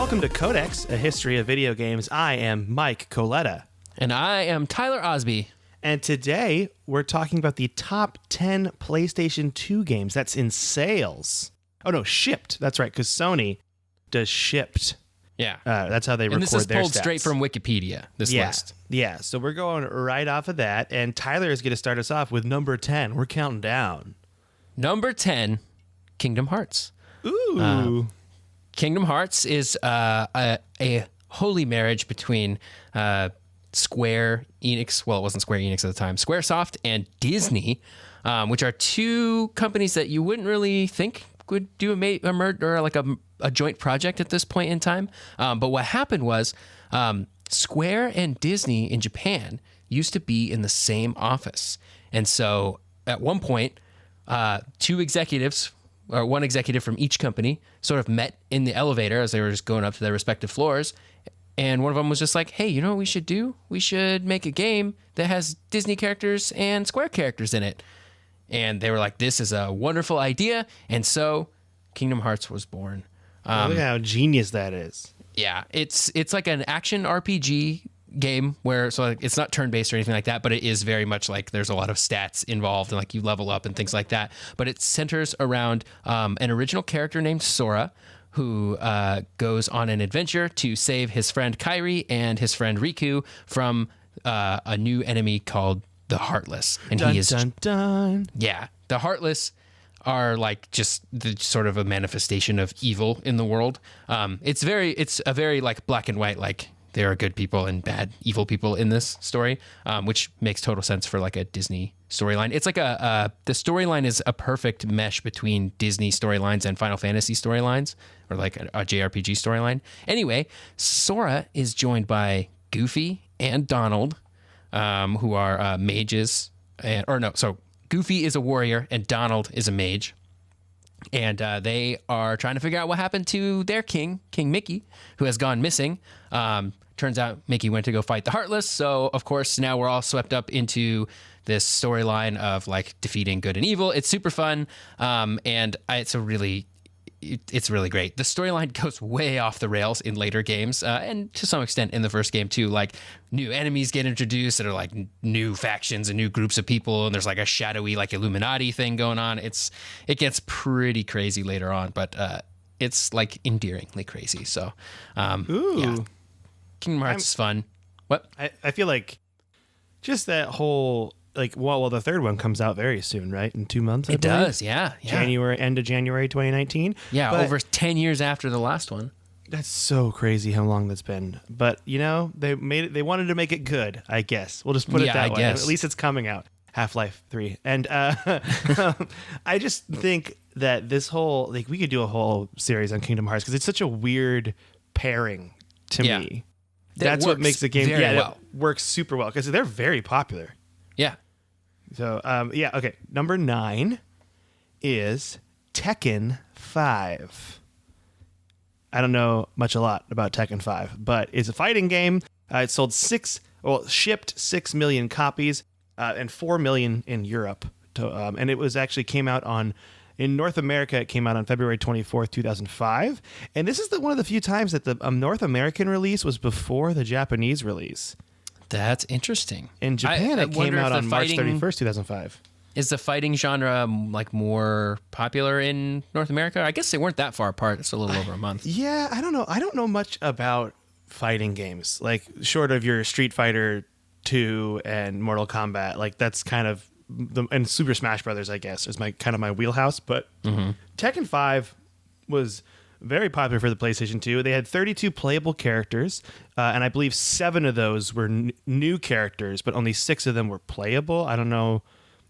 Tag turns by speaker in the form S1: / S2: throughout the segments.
S1: Welcome to Codex, a history of video games. I am Mike Coletta.
S2: And I am Tyler Osby.
S1: And today we're talking about the top 10 PlayStation 2 games. That's in sales. Oh, no, shipped. That's right, because Sony does shipped.
S2: Yeah.
S1: That's how they record their stats.
S2: And this is pulled straight from Wikipedia, this list.
S1: Yeah, so we're going right off of that. And Tyler is going to start us off with number 10. We're counting down.
S2: Number 10, Kingdom Hearts.
S1: Ooh.
S2: Kingdom Hearts is a holy marriage between Square Enix. Well, it wasn't Square Enix at the time. Squaresoft and Disney, which are two companies that you wouldn't really think would do a merge or like a joint project at this point in time. But what happened was Square and Disney in Japan used to be in the same office. And so at one point, two executives, or one executive from each company, sort of met in the elevator as they were just going up to their respective floors. And one of them was just like, hey, you know what we should do? We should make a game that has Disney characters and Square characters in it. And they were like, this is a wonderful idea. And so Kingdom Hearts was born.
S1: Look at how genius that is.
S2: Yeah, it's like an action RPG game where, so like, it's not turn-based or anything like that, but it is very much like there's a lot of stats involved and like you level up and things like that. But it centers around an original character named Sora, who goes on an adventure to save his friend Kairi and his friend Riku from a new enemy called the Heartless. And
S1: dun,
S2: he is
S1: dun, dun.
S2: Yeah, the Heartless are like just the sort of a manifestation of evil in the world. It's a very like black and white, like there are good people and bad evil people in this story, which makes total sense for like a Disney storyline. It's like the storyline is a perfect mesh between Disney storylines and Final Fantasy storylines, or like a JRPG storyline. Anyway, Sora is joined by Goofy and Donald, who are mages, so Goofy is a warrior and Donald is a mage. And they are trying to figure out what happened to their king, King Mickey, who has gone missing. Turns out Mickey went to go fight the Heartless. So, of course, now we're all swept up into this storyline of like defeating good and evil. It's super fun. It's really great. The storyline goes way off the rails in later games, and to some extent in the first game too. Like new enemies get introduced that are like new factions and new groups of people, and there's like a shadowy like Illuminati thing going on. It gets pretty crazy later on, but it's like endearingly crazy. So, yeah, Kingdom Hearts is fun. What?
S1: I feel like just that whole the third one comes out very soon, right? In 2 months.
S2: It does, yeah.
S1: End of January 2019.
S2: Yeah, but over 10 years after the last one.
S1: That's so crazy how long that's been. But you know, they wanted to make it good. I guess we'll just put it that way. At least it's coming out. Half-Life 3, and I just think that this whole we could do a whole series on Kingdom Hearts because it's such a weird pairing to me. That's what makes the game it works super well because they're very popular.
S2: Yeah.
S1: So, okay. Number 9 is Tekken 5. I don't know a lot about Tekken 5, but it's a fighting game. It shipped 6 million copies and 4 million in Europe. And it came out in North America, it came out on February 24th, 2005. And this is one of the few times that the North American release was before the Japanese release.
S2: That's interesting.
S1: In Japan, it came out on March 31st, 2005.
S2: Is the fighting genre like more popular in North America? I guess they weren't that far apart. It's a little over a month. Yeah,
S1: I don't know. I don't know much about fighting games, like short of your Street Fighter 2 and Mortal Kombat. Like that's kind of and Super Smash Brothers, I guess, is my wheelhouse. But Tekken 5 was very popular for the PlayStation 2. They had 32 playable characters, and I believe 7 of those were new characters, but only 6 of them were playable. I don't know.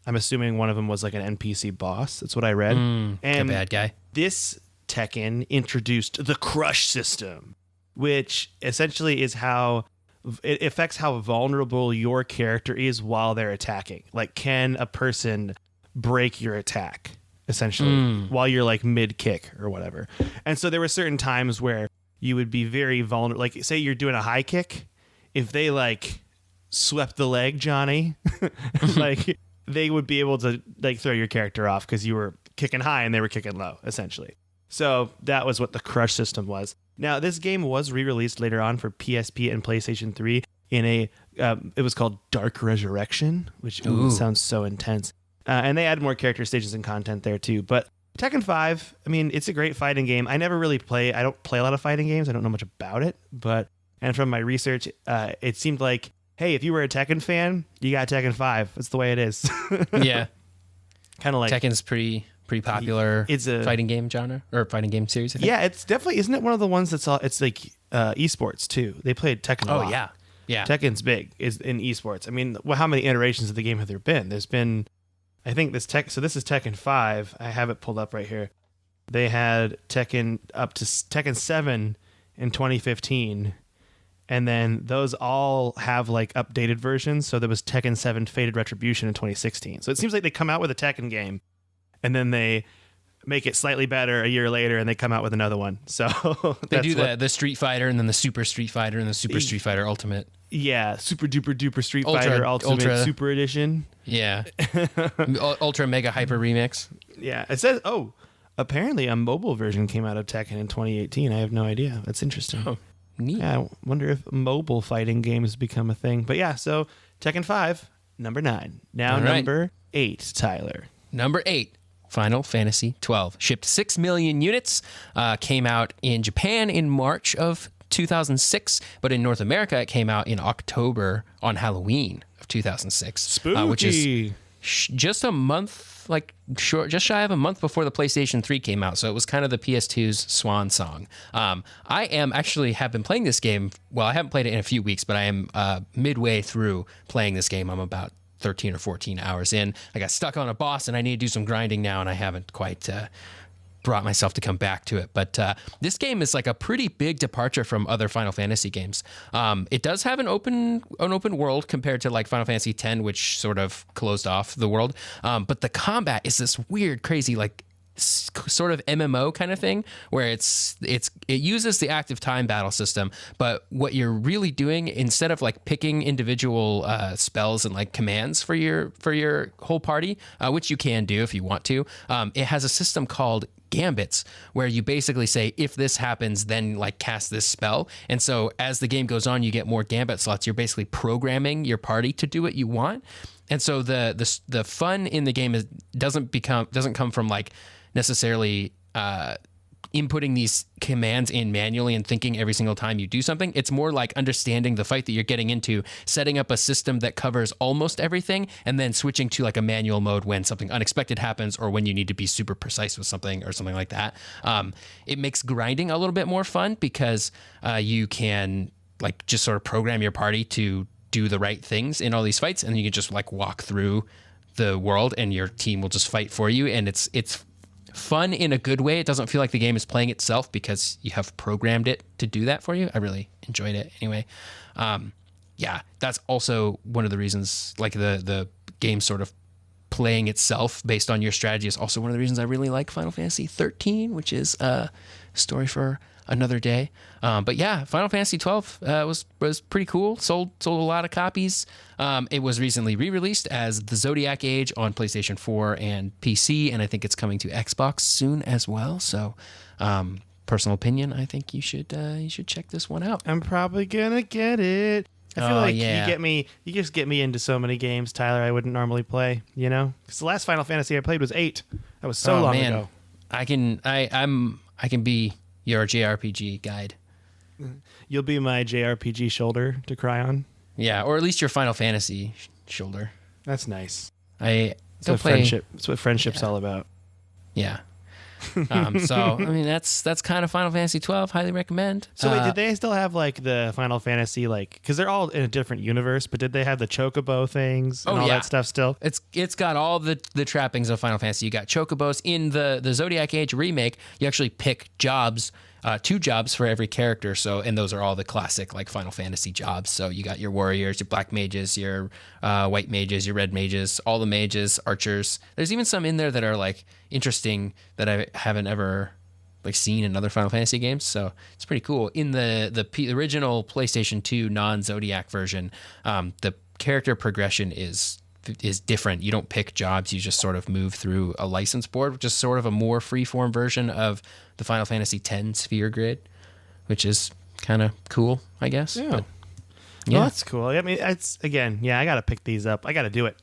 S1: I'm assuming one of them was like an NPC boss. That's what I read.
S2: And a bad guy.
S1: This Tekken introduced the Crush system, which essentially is how it affects how vulnerable your character is while they're attacking. Like, can a person break your attack? Essentially, while you're like mid kick or whatever. And so there were certain times where you would be very vulnerable. Like, say you're doing a high kick, if they like swept the leg, Johnny, like they would be able to like throw your character off because you were kicking high and they were kicking low, essentially. So that was what the Crush system was. Now, this game was re-released later on for PSP and PlayStation 3 in a, it was called Dark Resurrection, which sounds so intense. And they added more character stages and content there too. But Tekken 5, I mean, it's a great fighting game. I don't play a lot of fighting games. I don't know much about it. And from my research, it seemed like, hey, if you were a Tekken fan, you got Tekken 5. That's the way it is.
S2: Yeah.
S1: Kind of like
S2: Tekken's pretty popular. It's a fighting game genre or fighting game series. I think.
S1: Yeah, it's definitely, isn't it one of the ones it's like esports too? They played Tekken a lot.
S2: Yeah.
S1: Tekken's big is in esports. I mean, how many iterations of the game have there been? There's been, I think this is Tekken 5. I have it pulled up right here. They had Tekken up to Tekken 7 in 2015. And then those all have like updated versions. So there was Tekken 7 Faded Retribution in 2016. So it seems like they come out with a Tekken game and then they make it slightly better a year later and they come out with another one. So
S2: they do the Street Fighter and then the Super Street Fighter and the Super Street Fighter Ultimate.
S1: Yeah, Super Duper Duper Street Fighter Ultimate Super Edition.
S2: Yeah. Ultra Mega Hyper Remix.
S1: Yeah. It says, apparently a mobile version came out of Tekken in 2018. I have no idea. That's interesting. Oh. Neat. Yeah, I wonder if mobile fighting games become a thing. But yeah, so Tekken 5, number 9. Now number 8, Tyler.
S2: Number 8, Final Fantasy 12. Shipped 6 million units. Came out in Japan in March of 2006. But in North America, it came out in October on Halloween of 2006.
S1: Spooky.
S2: Which is just a month, just shy of a month before the PlayStation 3 came out. So it was kind of the PS2's swan song. I have been playing this game. Well, I haven't played it in a few weeks, but I am midway through playing this game. I'm about 13 or 14 hours in. I got stuck on a boss and I need to do some grinding now, and I haven't quite brought myself to come back to it. But this game is like a pretty big departure from other Final Fantasy games. It does have an open world compared to like Final Fantasy X, which sort of closed off the world. But the combat is this weird, crazy, like sort of MMO kind of thing where it uses the active time battle system, but what you're really doing, instead of like picking individual spells and like commands for your whole party, which you can do if you want to, it has a system called gambits where you basically say, if this happens, then like cast this spell. And so as the game goes on, you get more gambit slots. You're basically programming your party to do what you want. And so the fun in the game doesn't come from like necessarily inputting these commands in manually and thinking every single time you do something. It's more like understanding the fight that you're getting into, setting up a system that covers almost everything, and then switching to like a manual mode when something unexpected happens or when you need to be super precise with something or something like that. It makes grinding a little bit more fun because you can like just sort of program your party to do the right things in all these fights, and you can just like walk through the world and your team will just fight for you, and it's fun in a good way. It doesn't feel like the game is playing itself because you have programmed it to do that for you. I really enjoyed it anyway. That's also one of the reasons, like the game sort of playing itself based on your strategy is also one of the reasons I really like Final Fantasy 13, which is a story for another day. But yeah, Final Fantasy 12 was pretty cool. Sold a lot of copies. It was recently re-released as the Zodiac Age on PlayStation 4 and PC, and I think it's coming to Xbox soon as well. So, personal opinion, I think you should check this one out.
S1: I'm probably gonna get it. I feel like you just get me into so many games, Tyler, I wouldn't normally play, you know? Because the last Final Fantasy I played was 8. That was so long ago.
S2: I can be your JRPG guide.
S1: You'll be my JRPG shoulder to cry on?
S2: Yeah, or at least your Final Fantasy shoulder.
S1: That's nice.
S2: That's
S1: what friendship's all about.
S2: Yeah. So I mean that's kind of Final Fantasy 12. Highly recommend.
S1: So wait, did they still have like the Final Fantasy because they're all in a different universe? But did they have the chocobo things and all that stuff still?
S2: It's got all the trappings of Final Fantasy. You got chocobos in the Zodiac Age remake. You actually pick jobs. 2 jobs for every character, and those are all the classic like Final Fantasy jobs. So you got your warriors, your black mages, your white mages, your red mages, all the mages, archers. There's even some in there that are like interesting that I haven't ever like seen in other Final Fantasy games. So it's pretty cool. In the original PlayStation 2 non-Zodiac version, the character progression is different. You don't pick jobs, you just sort of move through a license board, which is sort of a more freeform version of the Final Fantasy X sphere grid. which is kind of cool, I guess.
S1: Yeah.
S2: But,
S1: Well, that's cool. I mean, it's again, I got to pick these up. I got to do it.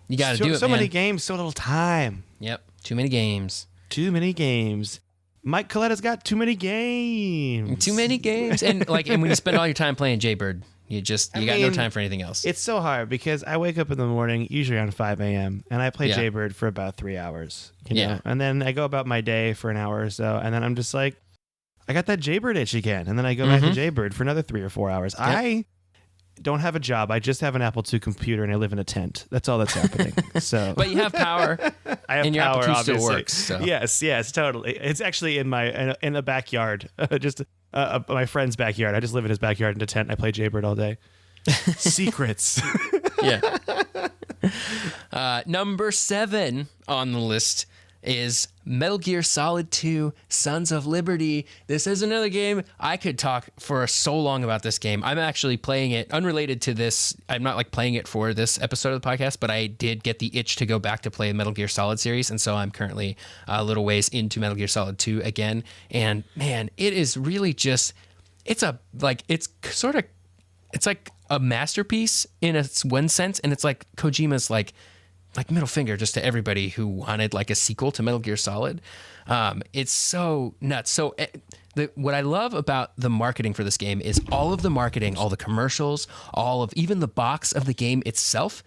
S2: You got to do it,
S1: So
S2: man.
S1: many games, so little time.
S2: Yep. Too many games.
S1: Too many games. Mike Coletta's got too many games.
S2: Too many games. And when you spend all your time playing Jaybird, you got no time for anything else.
S1: It's so hard because I wake up in the morning, usually around 5 a.m., and I play Jaybird for about 3 hours. You know? And then I go about my day for an hour or so, and then I'm just like, I got that Jaybird itch again. And then I go back to Jaybird for another 3 or 4 hours. Yep. I don't have a job. I just have an Apple II computer, and I live in a tent. That's all that's happening. So,
S2: but you have power.
S1: I have
S2: and your
S1: power,
S2: Apple II
S1: obviously.
S2: still works. So.
S1: Yes, totally. It's actually in the backyard, just my friend's backyard. I just live in his backyard in a tent. And I play Jaybird all day. Secrets.
S2: Yeah. Number 7 on the list is Metal Gear Solid 2 Sons of Liberty. This is another game. I could talk for so long about this game. I'm actually playing it unrelated to this. I'm not like playing it for this episode of the podcast, but I did get the itch to go back to play Metal Gear Solid series. And so I'm currently a little ways into Metal Gear Solid 2 again. And man, it is really just, it's like a masterpiece in one sense. And it's like Kojima's like middle finger just to everybody who wanted like a sequel to Metal Gear Solid. It's so nuts. So what I love about the marketing for this game is all of the marketing, all the commercials, even the box of the game itself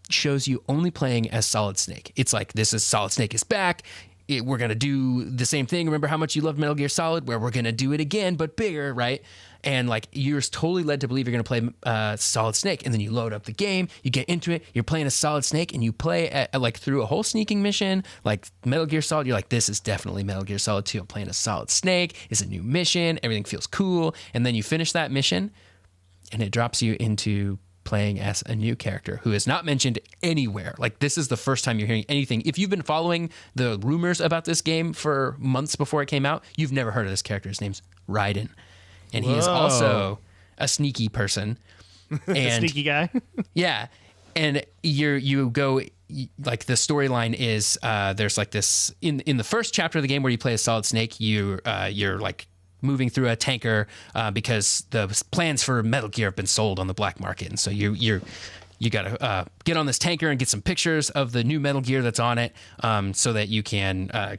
S2: shows you only playing as Solid Snake. It's like, this is Solid Snake is back. We're going to do the same thing. Remember how much you loved Metal Gear Solid? Where we're going to do it again, but bigger, right? And like, you're totally led to believe you're going to play Solid Snake. And then you load up the game, you get into it, you're playing a Solid Snake, and you play like through a whole sneaking mission, like Metal Gear Solid. You're like, this is definitely Metal Gear Solid 2. I'm playing a Solid Snake. It's a new mission. Everything feels cool. And then you finish that mission, and it drops you into playing as a new character who is not mentioned anywhere. Like, this is the first time you're hearing anything. If you've been following the rumors about this game for months before it came out, you've never heard of this character. His name's Raiden. And he is also a sneaky person. And
S1: sneaky guy.
S2: Yeah. And you go, like, the storyline is there's like this in the first chapter of the game where you play as Solid Snake, you're like moving through a tanker because the plans for Metal Gear have been sold on the black market. And so you got to get on this tanker and get some pictures of the new Metal Gear that's on it so that you can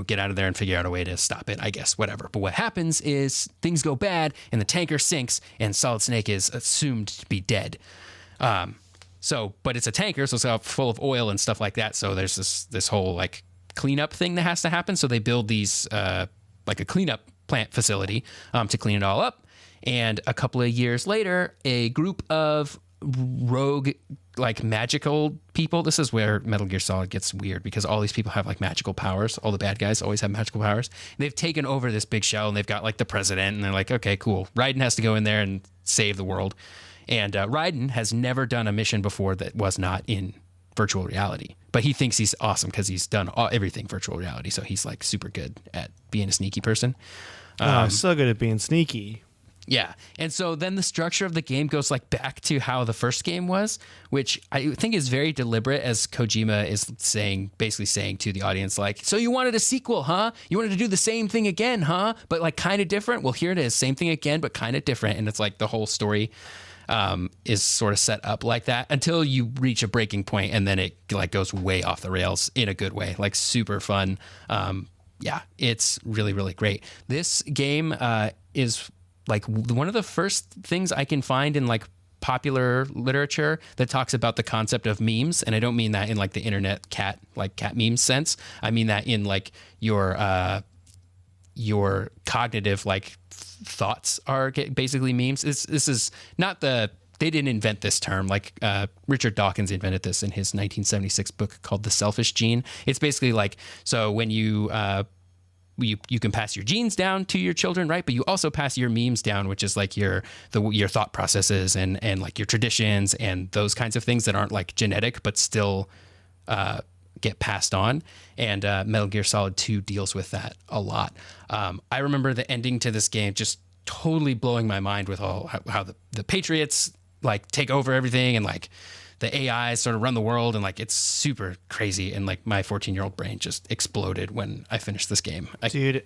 S2: get out of there and figure out a way to stop it, I guess, whatever. But what happens is things go bad and the tanker sinks and Solid Snake is assumed to be dead. But it's a tanker, so it's full of oil and stuff like that. So there's this whole like cleanup thing that has to happen. So they build these like a cleanup plant facility to clean it all up. And a couple of years later, a group of rogue, like magical people. This is where Metal Gear Solid gets weird because all these people have like magical powers. All the bad guys always have magical powers. They've taken over this big shell and they've got like the president and they're like, okay, cool. Raiden has to go in there and save the world. And Raiden has never done a mission before that was not in virtual reality, but he thinks he's awesome because he's done everything virtual reality. So he's like super good at being a sneaky person.
S1: So good at being sneaky.
S2: Yeah. And so then the structure of the game goes like back to how the first game was, which I think is very deliberate, as Kojima is basically saying to the audience, like, so you wanted a sequel, huh? You wanted to do the same thing again, huh? But like kind of different. Well, here it is. Same thing again, but kind of different. And it's like the whole story is sort of set up like that until you reach a breaking point, and then it like goes way off the rails in a good way, like super fun. Yeah, it's really, really great. This game is like one of the first things I can find in like popular literature that talks about the concept of memes. And I don't mean that in like the internet cat meme sense. I mean that in like your cognitive like thoughts are basically memes. This is not they didn't invent this term. Like Richard Dawkins invented this in his 1976 book called The Selfish Gene. It's basically like, so when you can pass your genes down to your children, right? But you also pass your memes down, which is like your thought processes and like your traditions and those kinds of things that aren't like genetic, but still get passed on. And Metal Gear Solid 2 deals with that a lot. I remember the ending to this game just totally blowing my mind with how the Patriots like take over everything and like the AIs sort of run the world, and like it's super crazy. And like my 14-year-old brain just exploded when I finished this game.
S1: Dude,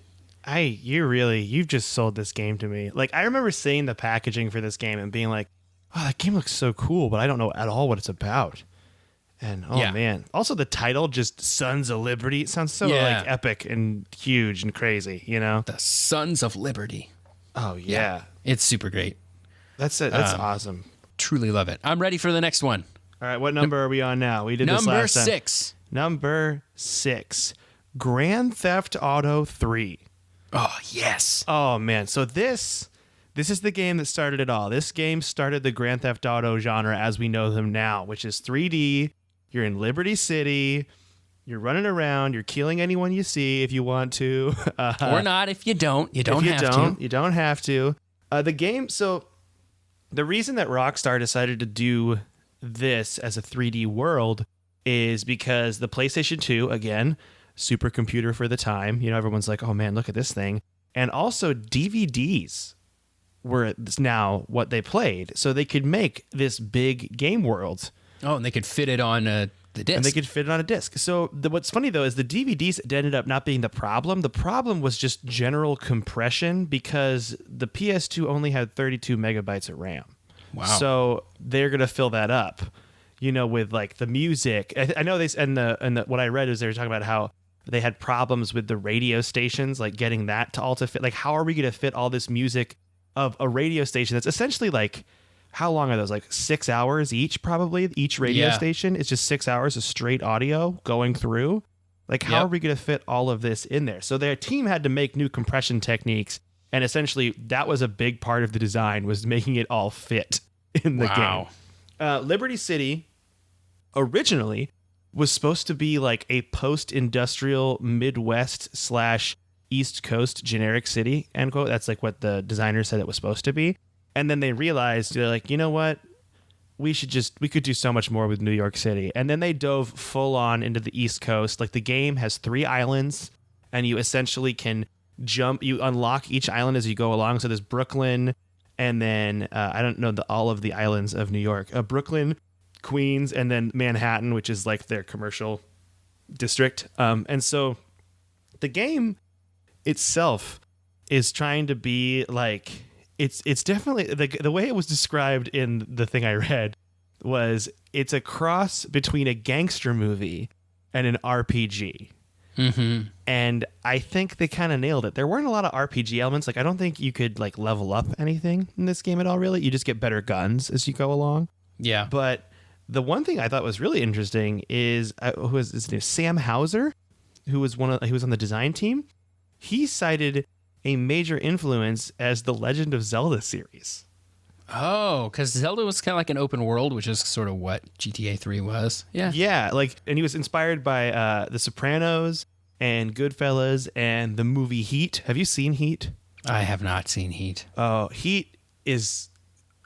S1: You've just sold this game to me. Like, I remember seeing the packaging for this game and being like, oh, that game looks so cool, but I don't know at all what it's about. And man, also the title, just Sons of Liberty, it sounds so like epic and huge and crazy, you know?
S2: The Sons of Liberty.
S1: Oh yeah.
S2: It's super great.
S1: That's it. That's awesome.
S2: Truly love it. I'm ready for the next one.
S1: All right, what number are we on now? We did this
S2: Number
S1: last time.
S2: 6.
S1: Number 6. Grand Theft Auto 3.
S2: Oh, yes.
S1: Oh man, so this is the game that started it all. This game started the Grand Theft Auto genre as we know them now, which is 3D. You're in Liberty City. You're running around. You're killing anyone you see if you want to.
S2: Or not if you don't. You don't have to.
S1: You don't have to. The game, so the reason that Rockstar decided to do this as a 3D world is because the PlayStation 2, again, supercomputer for the time. You know, everyone's like, oh man, look at this thing. And also DVDs were now what they played. So they could make this big game world.
S2: Oh, and they could fit it on the disc.
S1: And they could fit it on a disc. So what's funny, though, is the DVDs ended up not being the problem. The problem was just general compression because the PS2 only had 32 megabytes of RAM.
S2: Wow.
S1: So they're going to fill that up, you know, with like the music. I know they, and what I read is they were talking about how they had problems with the radio stations, like getting that to all to fit. Like, how are we going to fit all this music of a radio station that's essentially like, how long are those? Like 6 hours each, probably. Each radio station is just 6 hours of straight audio going through. Like, how are we going to fit all of this in there? So their team had to make new compression techniques. And essentially, that was a big part of the design, was making it all fit in the game. Liberty City originally was supposed to be like a post-industrial Midwest / East Coast generic city, end quote. That's like what the designer said it was supposed to be. And then they realized, they're like, you know what? We could do so much more with New York City. And then they dove full on into the East Coast. Like, the game has 3 islands, and you essentially can you unlock each island as you go along. So there's Brooklyn, and then I don't know all of the islands of New York. Brooklyn, Queens, and then Manhattan, which is like their commercial district. And so the game itself is trying to be like, it's definitely the way it was described in the thing I read was it's a cross between a gangster movie and an RPG.
S2: Mm-hmm.
S1: And I think they kind of nailed it. There weren't a lot of RPG elements. Like, I don't think you could like level up anything in this game at all, really. You just get better guns as you go along.
S2: Yeah.
S1: But the one thing I thought was really interesting is who was his name? Sam Hauser, who was he was on the design team. He cited a major influence as the Legend of Zelda series.
S2: Oh, because Zelda was kind of like an open world, which is sort of what GTA 3 was. Yeah.
S1: Yeah, like, and he was inspired by The Sopranos and Goodfellas and the movie Heat. Have you seen Heat?
S2: I have not seen Heat.
S1: Oh, Heat is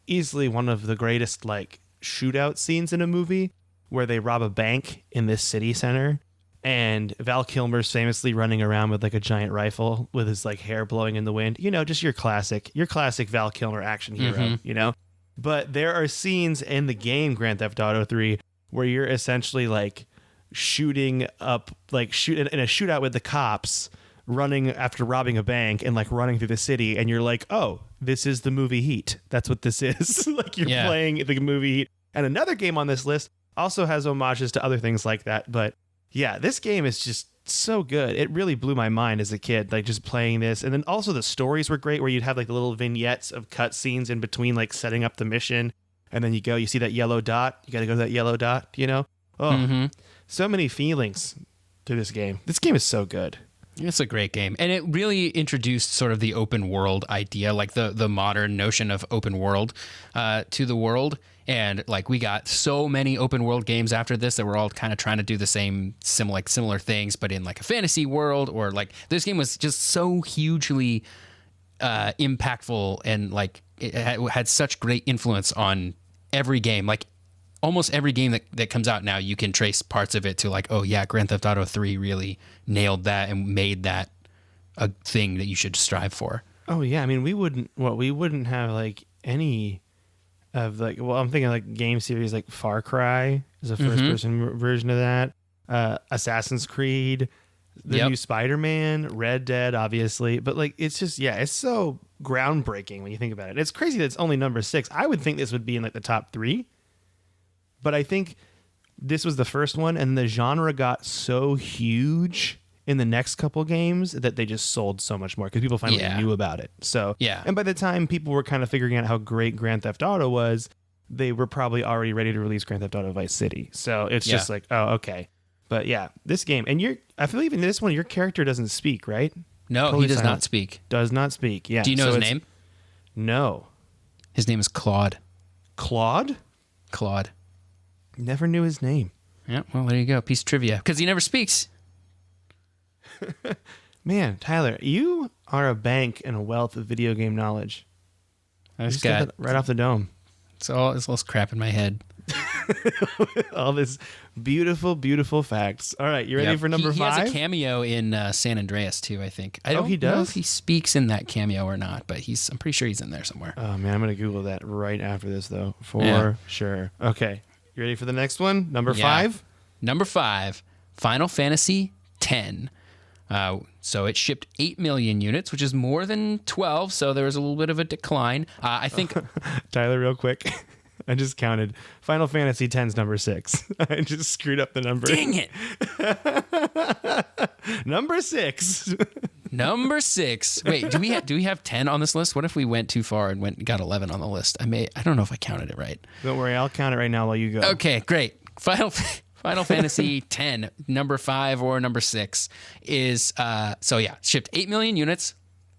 S1: easily one of the greatest like shootout scenes in a movie, where they rob a bank in this city center. And Val Kilmer's famously running around with like a giant rifle with his like hair blowing in the wind. You know, just your classic Val Kilmer action hero, you know? But there are scenes in the game Grand Theft Auto 3 where you're essentially like shooting up, like in a shootout with the cops, running after robbing a bank and like running through the city. And you're like, oh, this is the movie Heat. That's what this is. Like, you're playing the movie Heat. And another game on this list also has homages to other things like that. But yeah, this game is just so good. It really blew my mind as a kid, like just playing this. And then also the stories were great, where you'd have like the little vignettes of cutscenes in between, like setting up the mission. And then you see that yellow dot. You got to go to that yellow dot, you know? Oh, so many feelings to this game. This game is so good.
S2: It's a great game. And it really introduced sort of the open world idea, like the modern notion of open world to the world. And like, we got so many open world games after this that were all kind of trying to do the same similar things, but in like a fantasy world. Or like, this game was just so hugely impactful, and like it had such great influence on every game. Like, almost every game that comes out now, you can trace parts of it to like, oh yeah, Grand Theft Auto 3 really nailed that and made that a thing that you should strive for.
S1: Oh yeah, I mean, we wouldn't have like any of like, well, I'm thinking like game series like Far Cry is a first person version of that. Assassin's Creed, the new Spider-Man, Red Dead, obviously. But like, it's just, it's so groundbreaking when you think about it. It's crazy that it's only number 6. I would think this would be in like the top 3. But I think this was the first one, and the genre got so huge in the next couple games that they just sold so much more because people finally knew about it. So, and by the time people were kind of figuring out how great Grand Theft Auto was, they were probably already ready to release Grand Theft Auto Vice City. So it's just like, oh, okay. But yeah, this game, and I believe in this one, your character doesn't speak, right?
S2: No,
S1: totally
S2: he does not speak.
S1: Does not speak, yeah.
S2: Do you know his name?
S1: No.
S2: His name is Claude.
S1: Claude?
S2: Claude.
S1: Never knew his name.
S2: Yeah, well, there you go. Piece of trivia. Because he never speaks.
S1: Man, Tyler, you are a bank and a wealth of video game knowledge.
S2: I just got
S1: that right off the dome.
S2: It's all this crap in my head.
S1: All this beautiful, beautiful facts. All right, you ready for number 5?
S2: He has a cameo in San Andreas too, I think. I don't
S1: he does?
S2: know if he speaks in that cameo or not, but I'm pretty sure he's in there somewhere.
S1: Oh man, I'm gonna Google that right after this though, for sure. Okay, you ready for the next one? Number 5.
S2: Number 5, Final Fantasy X. So it shipped 8 million units, which is more than 12. So there was a little bit of a decline. I think.
S1: Tyler, real quick. I just counted. Final Fantasy X's number 6. I just screwed up the number.
S2: Dang it.
S1: Number 6.
S2: Number 6. Wait, do we have 10 on this list? What if we went too far and got 11 on the list? I don't know if I counted it right.
S1: Don't worry, I'll count it right now while you go.
S2: Okay, great. Final Fantasy X, number 5 or number 6 is shipped 8 million units,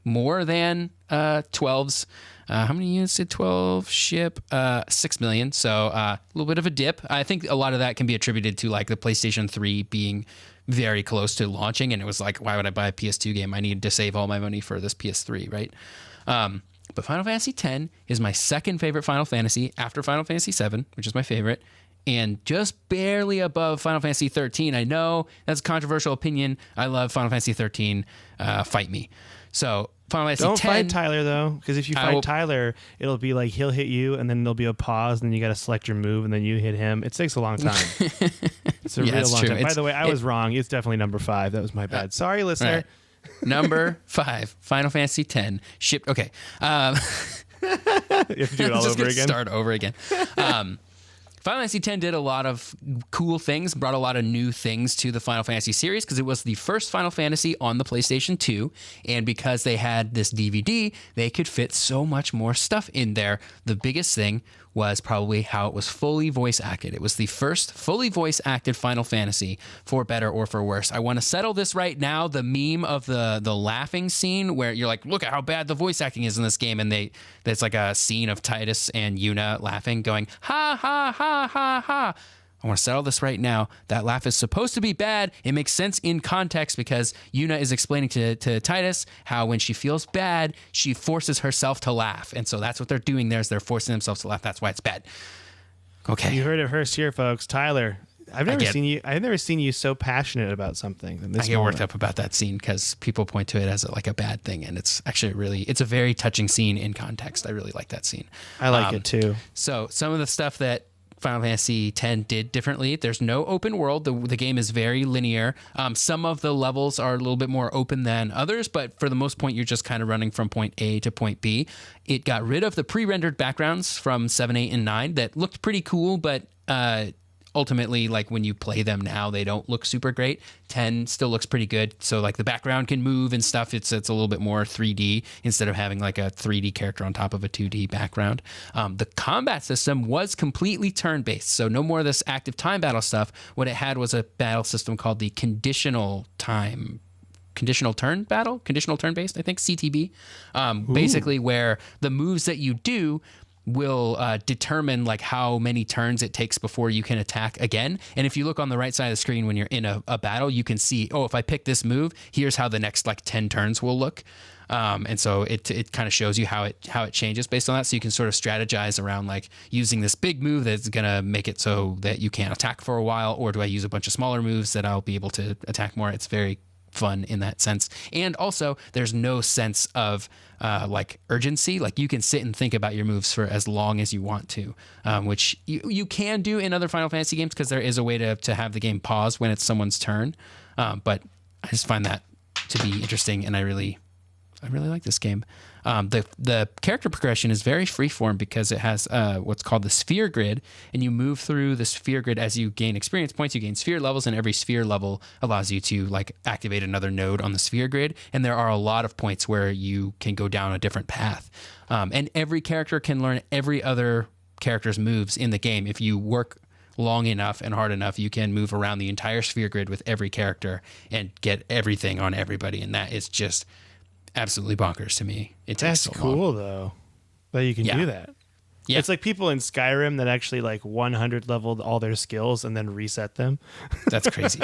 S2: more than 12's. How many units did 12 ship? 6 million. So a little bit of a dip. I think a lot of that can be attributed to like the PlayStation 3 being very close to launching, and it was like, why would I buy a PS2 game? I need to save all my money for this PS3, right? But Final Fantasy X is my second favorite Final Fantasy after Final Fantasy VII, which is my favorite, and just barely above Final Fantasy 13. I know that's a controversial opinion. I love Final Fantasy 13. Fight me. So Final Fantasy
S1: Don't
S2: 10,
S1: fight Tyler though, because if you fight Tyler, it'll be like he'll hit you, and then there'll be a pause, and then you got to select your move, and then you hit him. It takes a long time. It's a real long time. By the way, I was wrong. It's definitely number 5. That was my bad. Sorry, listener.
S2: Right. Number 5, Final Fantasy X shipped. Okay.
S1: You have to do it all over again.
S2: Start over again. Final Fantasy X did a lot of cool things, brought a lot of new things to the Final Fantasy series because it was the first Final Fantasy on the PlayStation 2, and because they had this DVD, they could fit so much more stuff in there. The biggest thing was probably how it was fully voice acted. It was the first fully voice acted Final Fantasy, for better or for worse. I want to settle this right now. The meme of the laughing scene where you're like, look at how bad the voice acting is in this game, and there's like a scene of Titus and Yuna laughing, going, ha, ha, ha, ha, ha. I want to settle this right now. That laugh is supposed to be bad. It makes sense in context because Yuna is explaining to Titus how when she feels bad, she forces herself to laugh. And so that's what they're doing there is they're forcing themselves to laugh. That's why it's bad. Okay.
S1: You heard it first here, folks. Tyler, I've never seen you so passionate about something than this.
S2: I get worked up about that scene because people point to it as like a bad thing, and it's actually it's a very touching scene in context. I really like that scene.
S1: I like it too.
S2: So some of the stuff that Final Fantasy X did differently. There's no open world. The game is very linear. Some of the levels are a little bit more open than others, but for the most part, you're just kind of running from point A to point B. It got rid of the pre-rendered backgrounds from 7, 8, and 9 that looked pretty cool, but ultimately, like when you play them now, they don't look super great. 10 still looks pretty good. So like the background can move and stuff. It's a little bit more 3D instead of having like a 3D character on top of a 2D background. The combat system was completely turn-based. So no more of this active time battle stuff. What it had was a battle system called the conditional turn based, I think, CTB. Basically where the moves that you do will determine like how many turns it takes before you can attack again. And if you look on the right side of the screen when you're in a battle, you can see, if I pick this move, here's how the next like 10 turns will look. And so it kind of shows you how it changes based on that. So you can sort of strategize around like using this big move that's going to make it so that you can't attack for a while, or do I use a bunch of smaller moves that I'll be able to attack more? It's very fun in that sense. And also there's no sense of like urgency. Like you can sit and think about your moves for as long as you want to, which you can do in other Final Fantasy games because there is a way to have the game pause when it's someone's turn. But I just find that to be interesting, and I really like this game. The character progression is very freeform because it has what's called the sphere grid, and you move through the sphere grid as you gain experience points. You gain sphere levels, and every sphere level allows you to like activate another node on the sphere grid. And there are a lot of points where you can go down a different path, and every character can learn every other character's moves in the game. If you work long enough and hard enough, you can move around the entire sphere grid with every character and get everything on everybody, and that is just absolutely bonkers to me.
S1: That's cool though that you can do that. Yeah, it's like people in Skyrim that actually like 100 leveled all their skills and then reset them.
S2: That's crazy.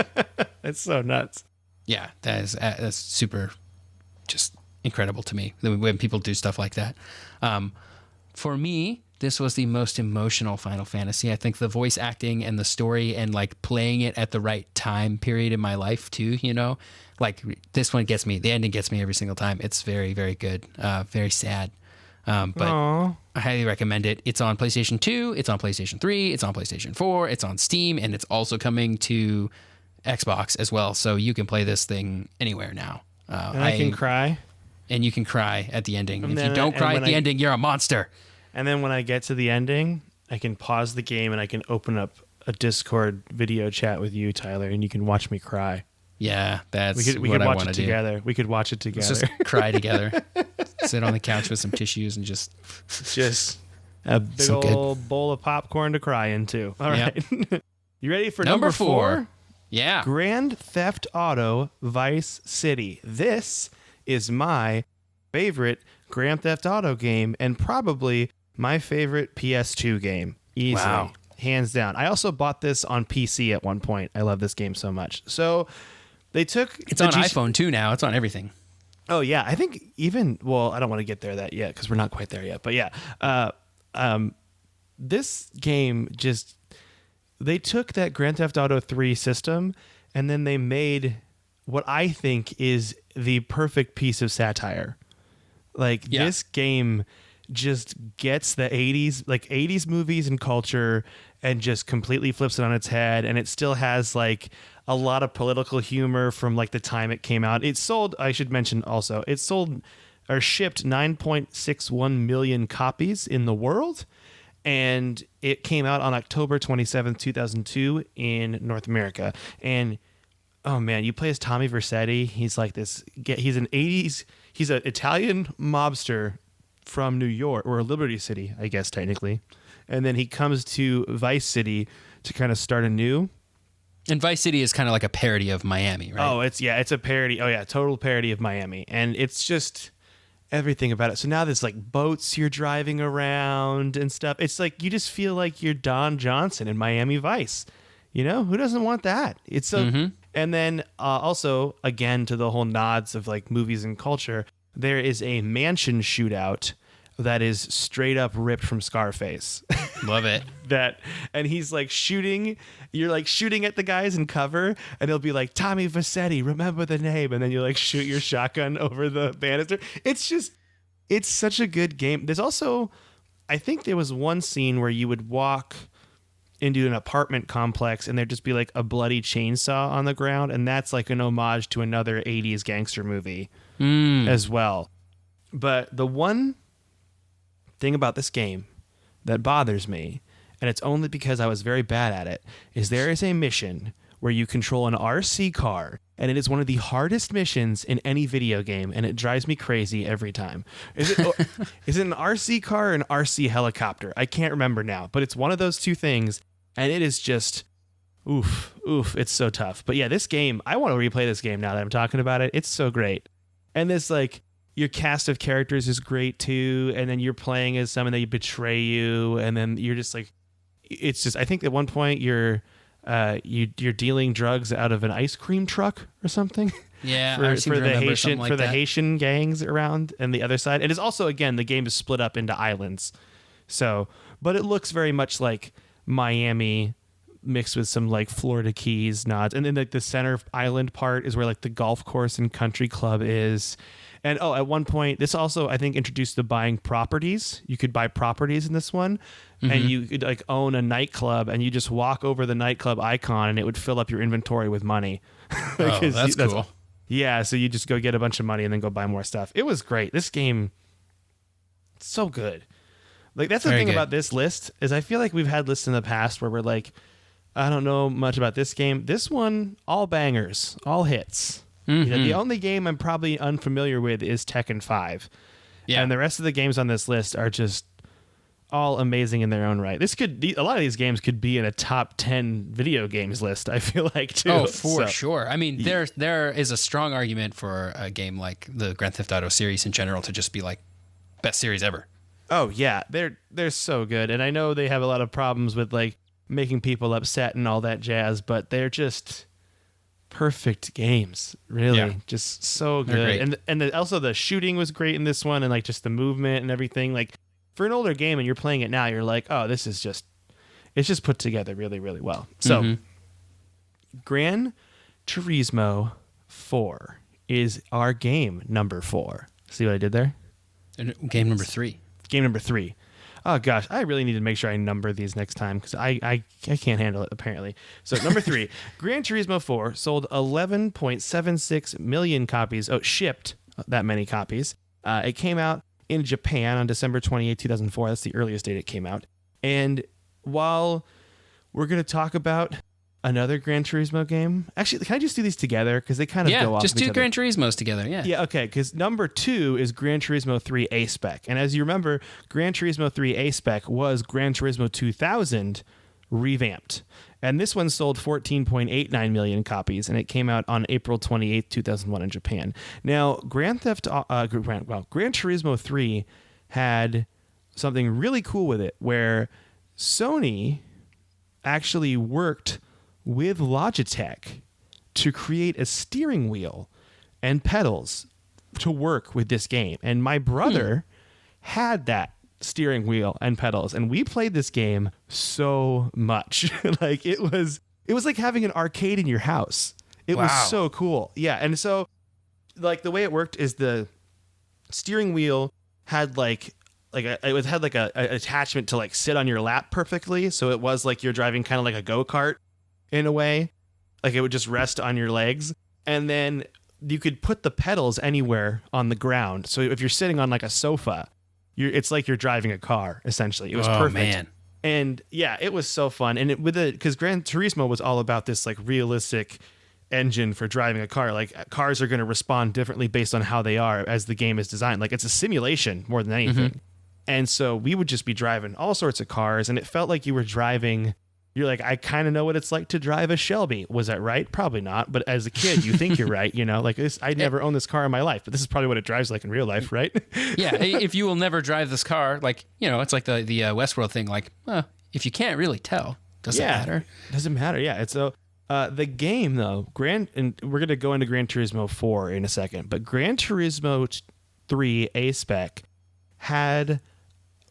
S1: It's so nuts.
S2: Yeah, that's super just incredible to me when people do stuff like that. For me, this was the most emotional Final Fantasy. I think the voice acting and the story and like playing it at the right time period in my life too, you know, like this one gets me, the ending gets me every single time. It's very, very good. Very sad. But Aww. I highly recommend it. It's on PlayStation 2, it's on PlayStation 3, it's on PlayStation 4, it's on Steam, and it's also coming to Xbox as well. So you can play this thing anywhere now.
S1: And I can cry.
S2: And you can cry at the ending. If you don't cry at the ending, you're a monster.
S1: And then when I get to the ending, I can pause the game and I can open up a Discord video chat with you, Tyler, and you can watch me cry.
S2: Yeah, that's
S1: we could watch it together. We could watch it together.
S2: Let's just cry together. Sit on the couch with some tissues and just
S1: a big old bowl of popcorn to cry into. All right. Yep. You ready for number 4?
S2: Yeah.
S1: Grand Theft Auto Vice City. This is my favorite Grand Theft Auto game and probably my favorite PS2 game. Easily. Wow. Hands down. I also bought this on PC at one point. I love this game so much. So they took...
S2: It's on iPhone too now. It's on everything.
S1: Oh, yeah. I think even... Well, I don't want to get there that yet because we're not quite there yet. But yeah. This game just... They took that Grand Theft Auto 3 system and then they made what I think is the perfect piece of satire. Like, this game just gets the 80s, like 80s movies and culture and just completely flips it on its head. And it still has like a lot of political humor from like the time it came out. It sold, I should mention also, it sold or shipped 9.61 million copies in the world. And it came out on October 27th, 2002 in North America. And oh man, you play as Tommy Vercetti. He's like this, he's an Italian mobster from New York, or Liberty City, I guess, technically. And then he comes to Vice City to kind of start anew.
S2: And Vice City is kind of like a parody of Miami, right?
S1: Oh, it's a parody. Oh yeah, total parody of Miami. And it's just everything about it. So now there's like boats you're driving around and stuff. It's like you just feel like you're Don Johnson in Miami Vice. You know, who doesn't want that? It's so... And then also, again, to the whole nods of like movies and culture, there is a mansion shootout that is straight up ripped from Scarface.
S2: Love it.
S1: And he's like shooting, you're like shooting at the guys in cover, and it'll be like, Tommy Vercetti, remember the name. And then you like shoot your shotgun over the banister. It's such a good game. There's also, I think there was one scene where you would walk into an apartment complex and there'd just be like a bloody chainsaw on the ground, and that's like an homage to another 80s gangster movie as well. But the one thing about this game that bothers me, and it's only because I was very bad at it, is there is a mission where you control an RC car, and it is one of the hardest missions in any video game, and it drives me crazy every time. Is it an RC car or an RC helicopter? I can't remember now, but it's one of those two things. And it is just, oof, it's so tough. But yeah, this game, I want to replay this game now that I'm talking about it. It's so great. And this, like, your cast of characters is great too. And then you're playing as someone that betray you. And then you're just like, it's just, I think at one point you're dealing drugs out of an ice cream truck or something.
S2: Yeah,
S1: for the Haitian gangs around and the other side. And it's also, again, the game is split up into islands. So, but it looks very much like Miami mixed with some like Florida Keys nods, and then like the center island part is where like the golf course and country club is. And at one point, this also I think introduced the buying properties. You could buy properties in this one, and you could like own a nightclub, and you just walk over the nightclub icon, and it would fill up your inventory with money.
S2: That's cool.
S1: Yeah, so you just go get a bunch of money and then go buy more stuff. It was great. This game, so good. Like, that's the
S2: Very
S1: thing
S2: good.
S1: about this list is I feel like we've had lists in the past where we're like, I don't know much about this game. This one, all bangers, all hits. You know, the only game I'm probably unfamiliar with is Tekken 5.
S2: Yeah.
S1: And the rest of the games on this list are just all amazing in their own right. A lot of these games could be in a top 10 video games list, I feel like, too.
S2: Oh, for sure. I mean, there is a strong argument for a game like the Grand Theft Auto series in general to just be like best series ever.
S1: Oh, yeah. They're so good. And I know they have a lot of problems with like making people upset and all that jazz, but they're just perfect games, really.
S2: Yeah.
S1: Just so
S2: They're
S1: good.
S2: great.
S1: And also the shooting was great in this one, and like just the movement and everything. Like, for an older game and you're playing it now, you're like, oh, it's just put together really, really well. So Gran Turismo 4 is our game number 4. See what I did there?
S2: And game number 3.
S1: Game number 3. Oh gosh, I really need to make sure I number these next time because I can't handle it, apparently. So number 3, Gran Turismo 4 sold 11.76 million copies. Oh, shipped that many copies. It came out in Japan on December 28, 2004. That's the earliest date it came out. And while we're going to talk about another Gran Turismo game, actually, can I just do these together? Because they kind of go off
S2: just
S1: of each
S2: do
S1: other.
S2: Gran Turismos together. Yeah.
S1: Yeah, okay, because number 2 is Gran Turismo 3 A-Spec. And as you remember, Gran Turismo 3 A-Spec was Gran Turismo 2000 revamped. And this one sold 14.89 million copies, and it came out on April 28th, 2001 in Japan. Now, Gran Turismo 3 had something really cool with it, where Sony actually worked with Logitech to create a steering wheel and pedals to work with this game. And my brother had that steering wheel and pedals, and we played this game so much. Like, it was like having an arcade in your house. It was so cool. Yeah. And so, like, the way it worked is the steering wheel had had an attachment to like sit on your lap perfectly. So it was like you're driving kind of like a go-kart in a way. Like, it would just rest on your legs, and then you could put the pedals anywhere on the ground. So if you're sitting on like a sofa, it's like you're driving a car, essentially. It was perfect. Man. And yeah, it was so fun. And because Gran Turismo was all about this like realistic engine for driving a car. Like, cars are going to respond differently based on how they are as the game is designed. Like, it's a simulation more than anything. And so we would just be driving all sorts of cars, and it felt like you were driving. You're like, I kind of know what it's like to drive a Shelby. Was that right? Probably not. But as a kid, you think you're right. You know, like this, I'd never owned this car in my life, but this is probably what it drives like in real life, right?
S2: Yeah. If you will never drive this car, like, you know, it's like the Westworld thing. Like, if you can't really tell, does it matter?
S1: Doesn't matter. Yeah. It's so the game though, and we're gonna go into Gran Turismo 4 in a second, but Gran Turismo 3 A-Spec had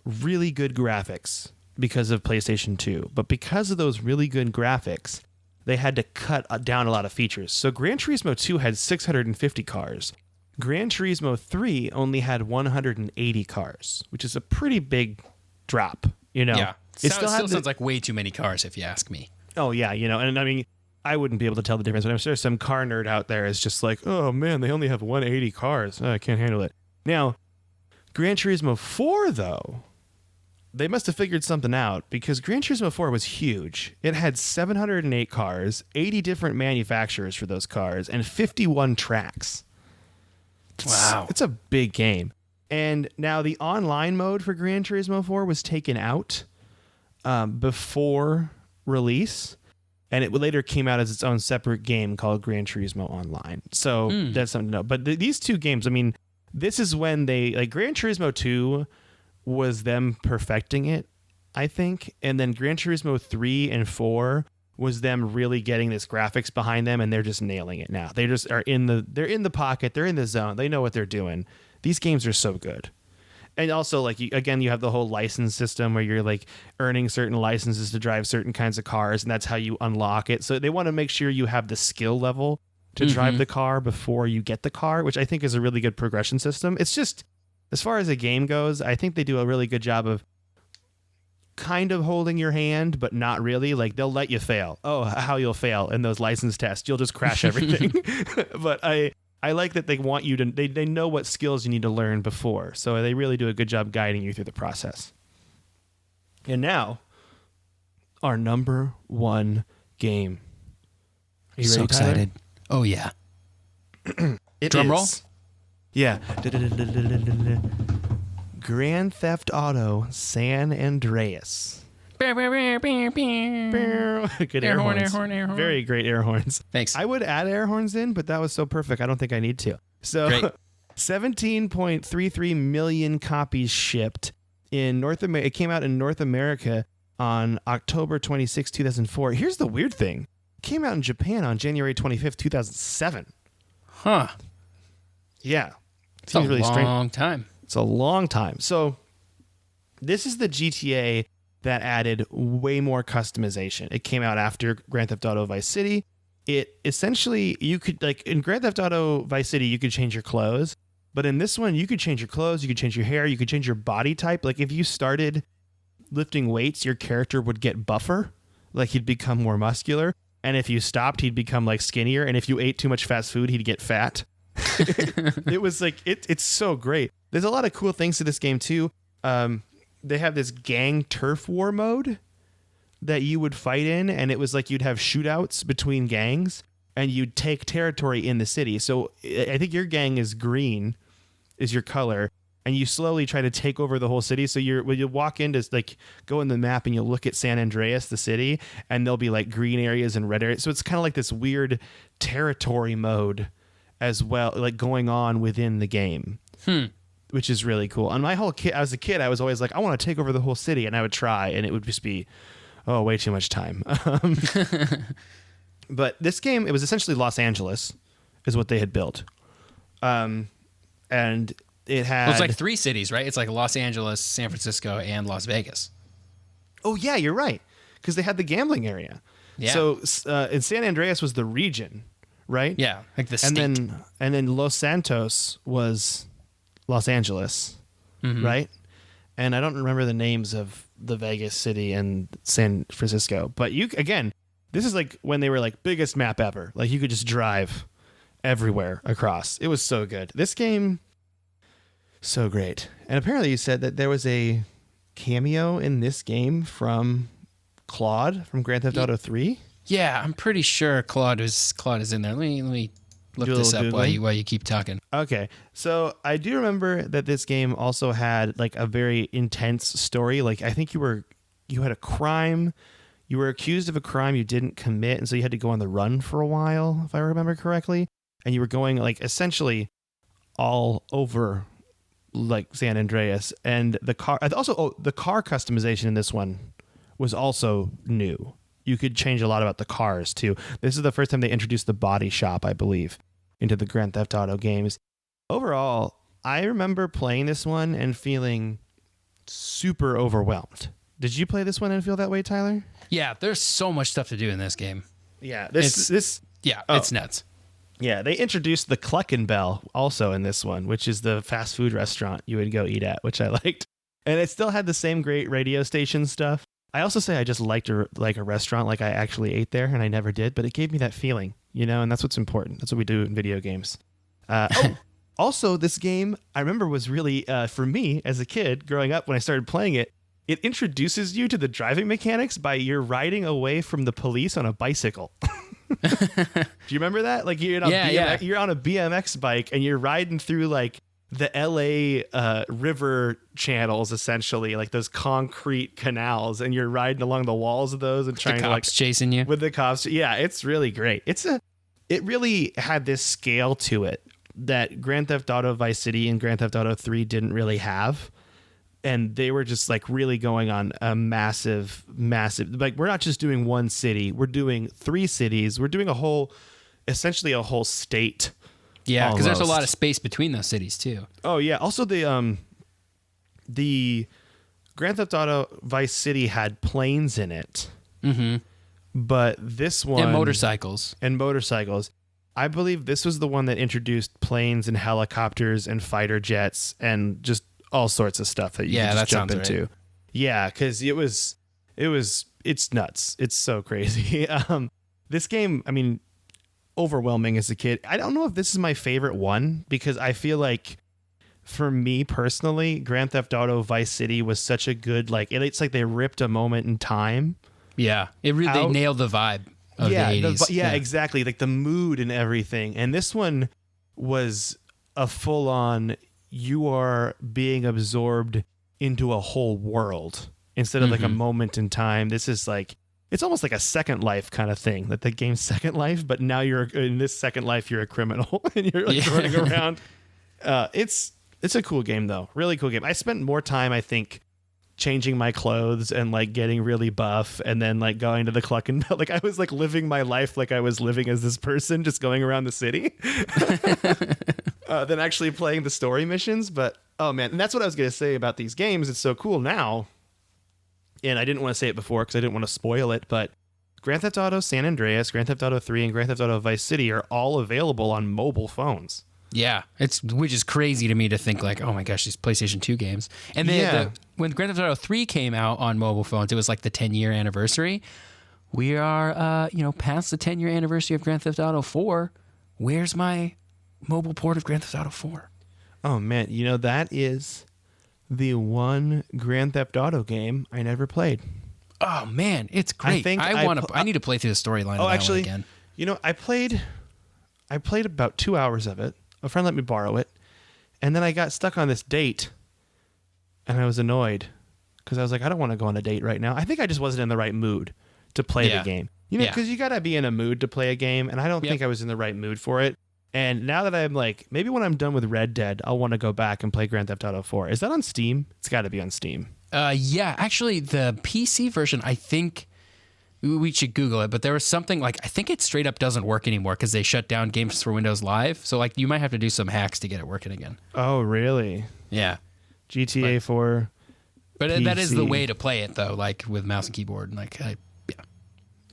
S1: really good graphics because of PlayStation 2. But because of those really good graphics, they had to cut down a lot of features. So Gran Turismo 2 had 650 cars. Gran Turismo 3 only had 180 cars, which is a pretty big drop, you know?
S2: Yeah. It still sounds like way too many cars, if you ask me.
S1: Oh, yeah, you know, and I mean, I wouldn't be able to tell the difference, but I'm sure some car nerd out there is just like, oh, man, they only have 180 cars. Oh, I can't handle it. Now, Gran Turismo 4, though, they must have figured something out, because Gran Turismo 4 was huge. It had 708 cars, 80 different manufacturers for those cars, and 51 tracks.
S2: Wow.
S1: It's a big game. And now the online mode for Gran Turismo 4 was taken out before release, and it later came out as its own separate game called Gran Turismo Online. So that's something to know. But these two games, I mean, this is when Gran Turismo 2 was them perfecting it, I think. And then Gran Turismo 3 and 4 was them really getting this graphics behind them, and they're just nailing it now. They just are they're in the pocket, they're in the zone, they know what they're doing. These games are so good. And also, like, you have the whole license system where you're like earning certain licenses to drive certain kinds of cars, and that's how you unlock it. So they want to make sure you have the skill level to drive the car before you get the car, which I think is a really good progression system. It's just, as far as a game goes, I think they do a really good job of kind of holding your hand, but not really. Like, they'll let you fail. Oh, how you'll fail in those license tests. You'll just crash everything. But I like that they want you to, they know what skills you need to learn before. So they really do a good job guiding you through the process. And now, our number one game. Are you
S2: So
S1: ready, Tyler?
S2: excited. Oh, yeah.
S1: It
S2: Drum
S1: is-
S2: roll?
S1: Yeah. Grand Theft Auto San Andreas. Good air horns.
S2: Air horn.
S1: Very great air horns.
S2: Thanks.
S1: I would add air horns in, but that was so perfect. I don't think I need to. So
S2: Great.
S1: 17.33 million copies shipped in North America. It came out in North America on October 26, 2004. Here's the weird thing. It came out in Japan on January 25th, 2007.
S2: Huh.
S1: Yeah.
S2: It's a long time.
S1: It's a long time. So this is the GTA that added way more customization. It came out after Grand Theft Auto Vice City. It essentially, you could, like in Grand Theft Auto Vice City, you could change your clothes. But in this one, you could change your clothes, you could change your hair, you could change your body type. Like if you started lifting weights, your character would get buffer. Like he'd become more muscular. And if you stopped, he'd become like skinnier. And if you ate too much fast food, he'd get fat. It was like, it's so great. There's a lot of cool things to this game too. They have this gang turf war mode that you would fight in, and it was like you'd have shootouts between gangs and you'd take territory in the city. So I think your gang is green, is your color, and you slowly try to take over the whole city. So when you walk into, like, go in the map and you'll look at San Andreas, the city, and there'll be like green areas and red areas. So it's kind of like this weird territory mode as well, like going on within the game. Which is really cool. And my whole as a kid, I was always like, I want to take over the whole city, and I would try, and it would just be, way too much time. But this game, it was essentially Los Angeles, is what they had built, and it had.
S2: Well, it's like 3 cities, right? It's like Los Angeles, San Francisco, and Las Vegas.
S1: Oh yeah, you're right, because they had the gambling area.
S2: Yeah.
S1: So in San Andreas was the region, right?
S2: Yeah, like the state.
S1: And then Los Santos was Los Angeles, right? And I don't remember the names of the Vegas city and San Francisco, but this is like when they were like biggest map ever. Like you could just drive everywhere across. It was so good. This game, so great. And apparently you said that there was a cameo in this game from Claude from Grand Theft Auto 3.
S2: Yeah, I'm pretty sure Claude is in there. Let me look this up while you keep talking.
S1: Okay, so I do remember that this game also had like a very intense story. Like I think you had a crime, you were accused of a crime you didn't commit, and so you had to go on the run for a while, if I remember correctly. And you were going like essentially all over like San Andreas, and the car customization in this one was also new. You could change a lot about the cars too. This is the first time they introduced the body shop, I believe, into the Grand Theft Auto games. Overall, I remember playing this one and feeling super overwhelmed. Did you play this one and feel that way, Tyler?
S2: Yeah, there's so much stuff to do in this game.
S1: Yeah,
S2: It's nuts.
S1: Yeah, they introduced the Cluckin' Bell also in this one, which is the fast food restaurant you would go eat at, which I liked. And it still had the same great radio station stuff. I also say I just liked a restaurant, like I actually ate there, and I never did, but it gave me that feeling, and that's what's important. That's what we do in video games. Also, this game, I remember was really, for me as a kid growing up when I started playing it, it introduces you to the driving mechanics by you're riding away from the police on a bicycle. Do you remember that? Like you're on a BMX bike and you're riding through like the LA river channels, essentially, like those concrete canals, and you're riding along the walls of those and trying
S2: the cops
S1: to
S2: chasing you
S1: with the cops. Yeah, it's really great. It really had this scale to it that Grand Theft Auto Vice City and Grand Theft Auto 3 didn't really have. And they were just like really going on a massive, like we're not just doing one city, we're doing 3 cities. We're doing essentially a whole state.
S2: Yeah, because there's a lot of space between those cities too.
S1: Oh yeah. Also the Grand Theft Auto Vice City had planes in it. Mm-hmm. But this one
S2: and motorcycles.
S1: I believe this was the one that introduced planes and helicopters and fighter jets and just all sorts of stuff that you can just jump into. Right. Yeah, because it's nuts. It's so crazy. This game, I mean, overwhelming as a kid. I don't know if this is my favorite one because I feel like for me personally, Grand Theft Auto Vice City was such a good, like, it's like they ripped a moment in time.
S2: Yeah. They nailed the vibe of the 80s.
S1: Yeah, exactly. Like the mood and everything. And this one was a full on, you are being absorbed into a whole world instead of like a moment in time. This is like, it's almost like a Second Life kind of thing, that the game's Second Life, but now you're in this Second Life, you're a criminal and you're like running around. It's a cool game though. Really cool game. I spent more time, I think, changing my clothes and like getting really buff and then like going to the Cluck and Bell. Like I was like living my life like I was living as this person, just going around the city than actually playing the story missions. But oh man, and that's what I was going to say about these games. It's so cool now. And I didn't want to say it before because I didn't want to spoil it, but Grand Theft Auto San Andreas, Grand Theft Auto 3, and Grand Theft Auto Vice City are all available on mobile phones.
S2: Yeah, which is crazy to me to think like, oh my gosh, these PlayStation 2 games. And when Grand Theft Auto 3 came out on mobile phones, it was like the 10-year anniversary. We are, past the 10-year anniversary of Grand Theft Auto 4. Where's my mobile port of Grand Theft Auto 4?
S1: Oh man, that is the one Grand Theft Auto game I never played.
S2: Oh man, it's great. I need to play through the storyline.
S1: Oh, actually,
S2: again.
S1: I played about 2 hours of it. A friend let me borrow it, and then I got stuck on this date, and I was annoyed because I was like, I don't want to go on a date right now. I think I just wasn't in the right mood to play the game. Because you got to be in a mood to play a game, and I don't think I was in the right mood for it. And now that I'm like, maybe when I'm done with Red Dead, I'll want to go back and play Grand Theft Auto 4. Is that on Steam? It's got to be on Steam.
S2: Yeah, actually, the PC version, I think we should Google it, but there was something like, I think it straight up doesn't work anymore because they shut down Games for Windows Live. So like you might have to do some hacks to get it working again.
S1: Oh, really?
S2: Yeah.
S1: GTA 4.
S2: But
S1: PC.
S2: That is the way to play it though, like with mouse and keyboard. And like,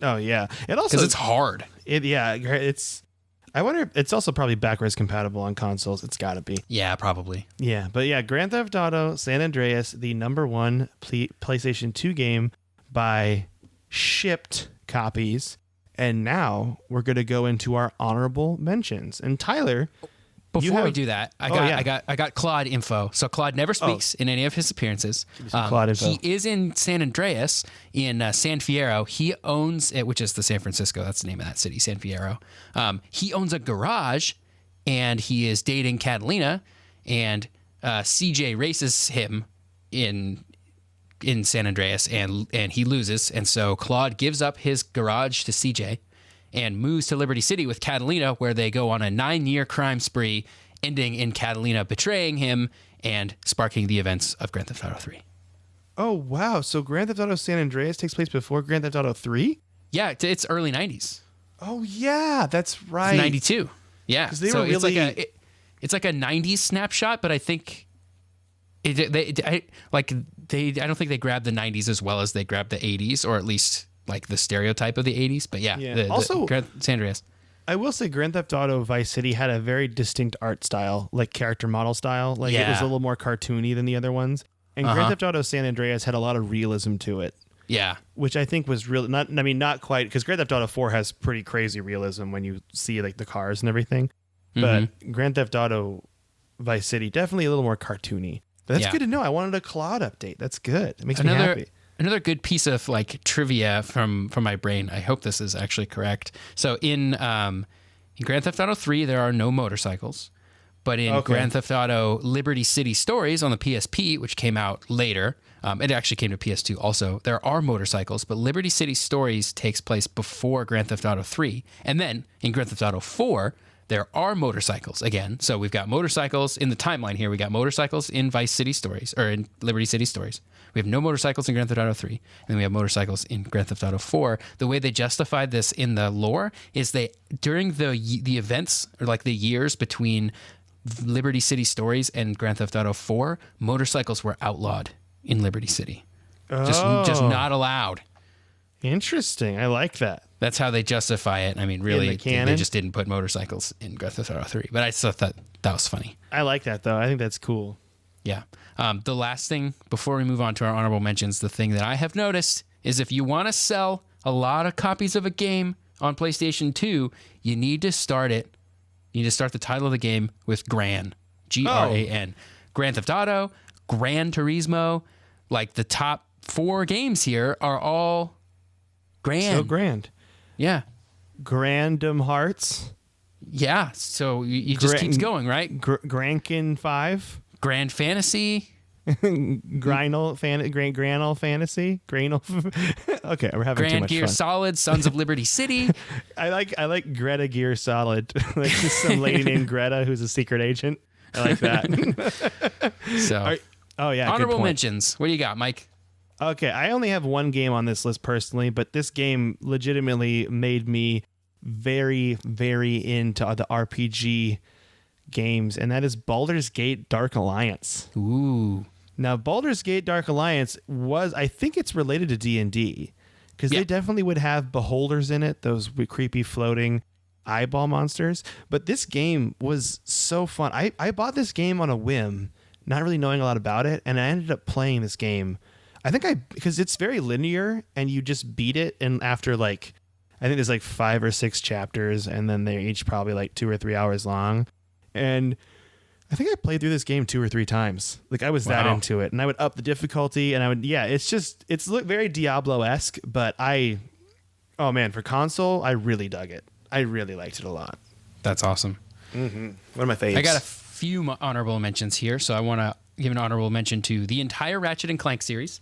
S1: Oh, yeah. It also,
S2: because it's hard.
S1: I wonder if it's also probably backwards compatible on consoles. It's got to be.
S2: Yeah, probably.
S1: Yeah, but yeah, Grand Theft Auto San Andreas, the number one PlayStation 2 game by shipped copies. And now we're going to go into our honorable mentions. And Tyler,
S2: before we do that, I got Claude info. So Claude never speaks in any of his appearances.
S1: Claude info.
S2: He is in San Andreas in San Fierro. He owns it, which is the San Francisco. That's the name of that city, San Fierro. He owns a garage, and he is dating Catalina, and CJ races him in San Andreas, and he loses, and so Claude gives up his garage to CJ and moves to Liberty City with Catalina, where they go on a 9-year crime spree, ending in Catalina betraying him and sparking the events of Grand Theft Auto 3.
S1: Oh, wow. So Grand Theft Auto San Andreas takes place before Grand Theft Auto 3?
S2: Yeah, it's early 90s.
S1: Oh, yeah, that's right.
S2: It's 92. Yeah.
S1: They were really...
S2: it's like a 90s snapshot, but I think I don't think they grabbed the 90s as well as they grabbed the 80s, or at least like the stereotype of the 80s. But yeah.
S1: Also,
S2: San Andreas.
S1: I will say Grand Theft Auto Vice City had a very distinct art style, like character model style. Like it was a little more cartoony than the other ones. And Grand Theft Auto San Andreas had a lot of realism to it.
S2: Yeah.
S1: Which I think was really not quite, because Grand Theft Auto 4 has pretty crazy realism when you see like the cars and everything. But Grand Theft Auto Vice City, definitely a little more cartoony. But that's good to know. I wanted a Cloud update. That's good. It makes me happy.
S2: Another good piece of like trivia from my brain. I hope this is actually correct. So in Grand Theft Auto 3, there are no motorcycles. But in Grand Theft Auto Liberty City Stories on the PSP, which came out later, it actually came to PS2 also, there are motorcycles, but Liberty City Stories takes place before Grand Theft Auto 3. And then in Grand Theft Auto 4, there are motorcycles again. So we've got motorcycles in the timeline here. We got motorcycles in Vice City Stories, or in Liberty City Stories. We have no motorcycles in Grand Theft Auto 3, and then we have motorcycles in Grand Theft Auto 4. The way they justified this in the lore is during the events, or like the years between Liberty City Stories and Grand Theft Auto 4, motorcycles were outlawed in Liberty City. Just not allowed.
S1: Interesting. I like that.
S2: That's how they justify it. I mean, really, they just didn't put motorcycles in Grand Theft Auto 3. But I thought that was funny.
S1: I like that, though. I think that's cool.
S2: Yeah. The last thing, before we move on to our honorable mentions, the thing that I have noticed is if you want to sell a lot of copies of a game on PlayStation 2, you need to start it. You need to start the title of the game with Gran. Gran. Grand Theft Auto, Gran Turismo. Like the top 4 games here are all grand.
S1: So grand.
S2: Yeah.
S1: Grandom Hearts.
S2: Yeah. So you just keeps going, right?
S1: Grankin 5.
S2: Grand Fantasy.
S1: Granal Fantasy. Granal. Okay, we're having too
S2: Grand
S1: much
S2: Gear
S1: fun.
S2: Solid, Sons of Liberty City.
S1: I like Greta Gear Solid. Like just some lady named Greta who's a secret agent. I like that.
S2: So,
S1: oh yeah,
S2: honorable mentions. What do you got, Mike?
S1: Okay, I only have one game on this list personally, but this game legitimately made me very, very into the RPG games, and that is Baldur's Gate Dark Alliance.
S2: Ooh.
S1: Now, Baldur's Gate Dark Alliance I think it's related to D&D, because they definitely would have beholders in it, those creepy floating eyeball monsters. But this game was so fun. I bought this game on a whim, not really knowing a lot about it, and I ended up playing this game. Because it's very linear, and you just beat it, and after I think there's like 5 or 6 chapters, and then they're each probably like 2 or 3 hours long. And I think I played through this game 2 or 3 times. Like I was that into it, and I would up the difficulty, and it's very Diablo-esque, but for console, I really dug it. I really liked it a lot.
S2: That's awesome.
S1: Mm-hmm. One of my favorites.
S2: I got a few honorable mentions here, so I want to give an honorable mention to the entire Ratchet and Clank series.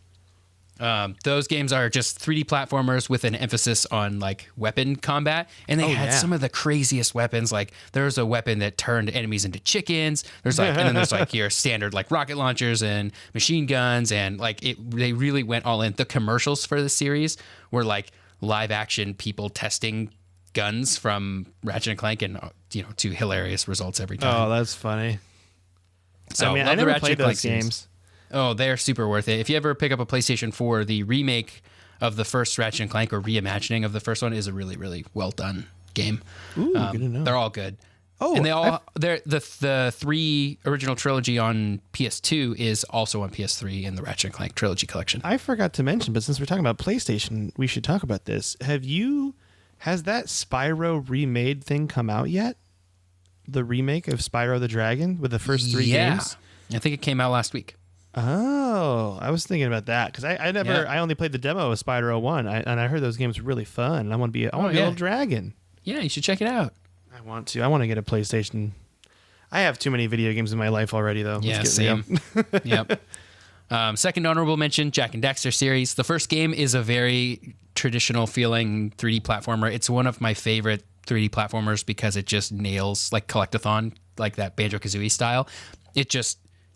S2: Those games are just 3D platformers with an emphasis on like weapon combat, and they had some of the craziest weapons. Like there's a weapon that turned enemies into chickens. There's and then there's like your standard like rocket launchers and machine guns, and they really went all in. The commercials for the series were like live action people testing guns from Ratchet and Clank, and to hilarious results every time.
S1: Oh, that's funny.
S2: So
S1: I never played those games.
S2: Oh, they're super worth it. If you ever pick up a PlayStation 4, the remake of the first Ratchet and Clank, or reimagining of the first one, is a really, really well done game.
S1: Ooh, good to know.
S2: They're all good.
S1: Oh,
S2: and the 3 original trilogy on PS2 is also on PS3 in the Ratchet and Clank trilogy collection.
S1: I forgot to mention, but since we're talking about PlayStation, we should talk about this. Has that Spyro remade thing come out yet? The remake of Spyro the Dragon with the first 3 games?
S2: I think it came out last week.
S1: Oh, I was thinking about that because I only played the demo of Spyro 1, and I heard those games were really fun. And I want to be a little dragon.
S2: Yeah, you should check it out.
S1: I want to get a PlayStation. I have too many video games in my life already, though.
S2: Yeah, same. Yep. Second honorable mention, Jak and Daxter series. The first game is a very traditional feeling 3D platformer. It's one of my favorite 3D platformers because it just nails like Collectathon, like that Banjo-Kazooie style. It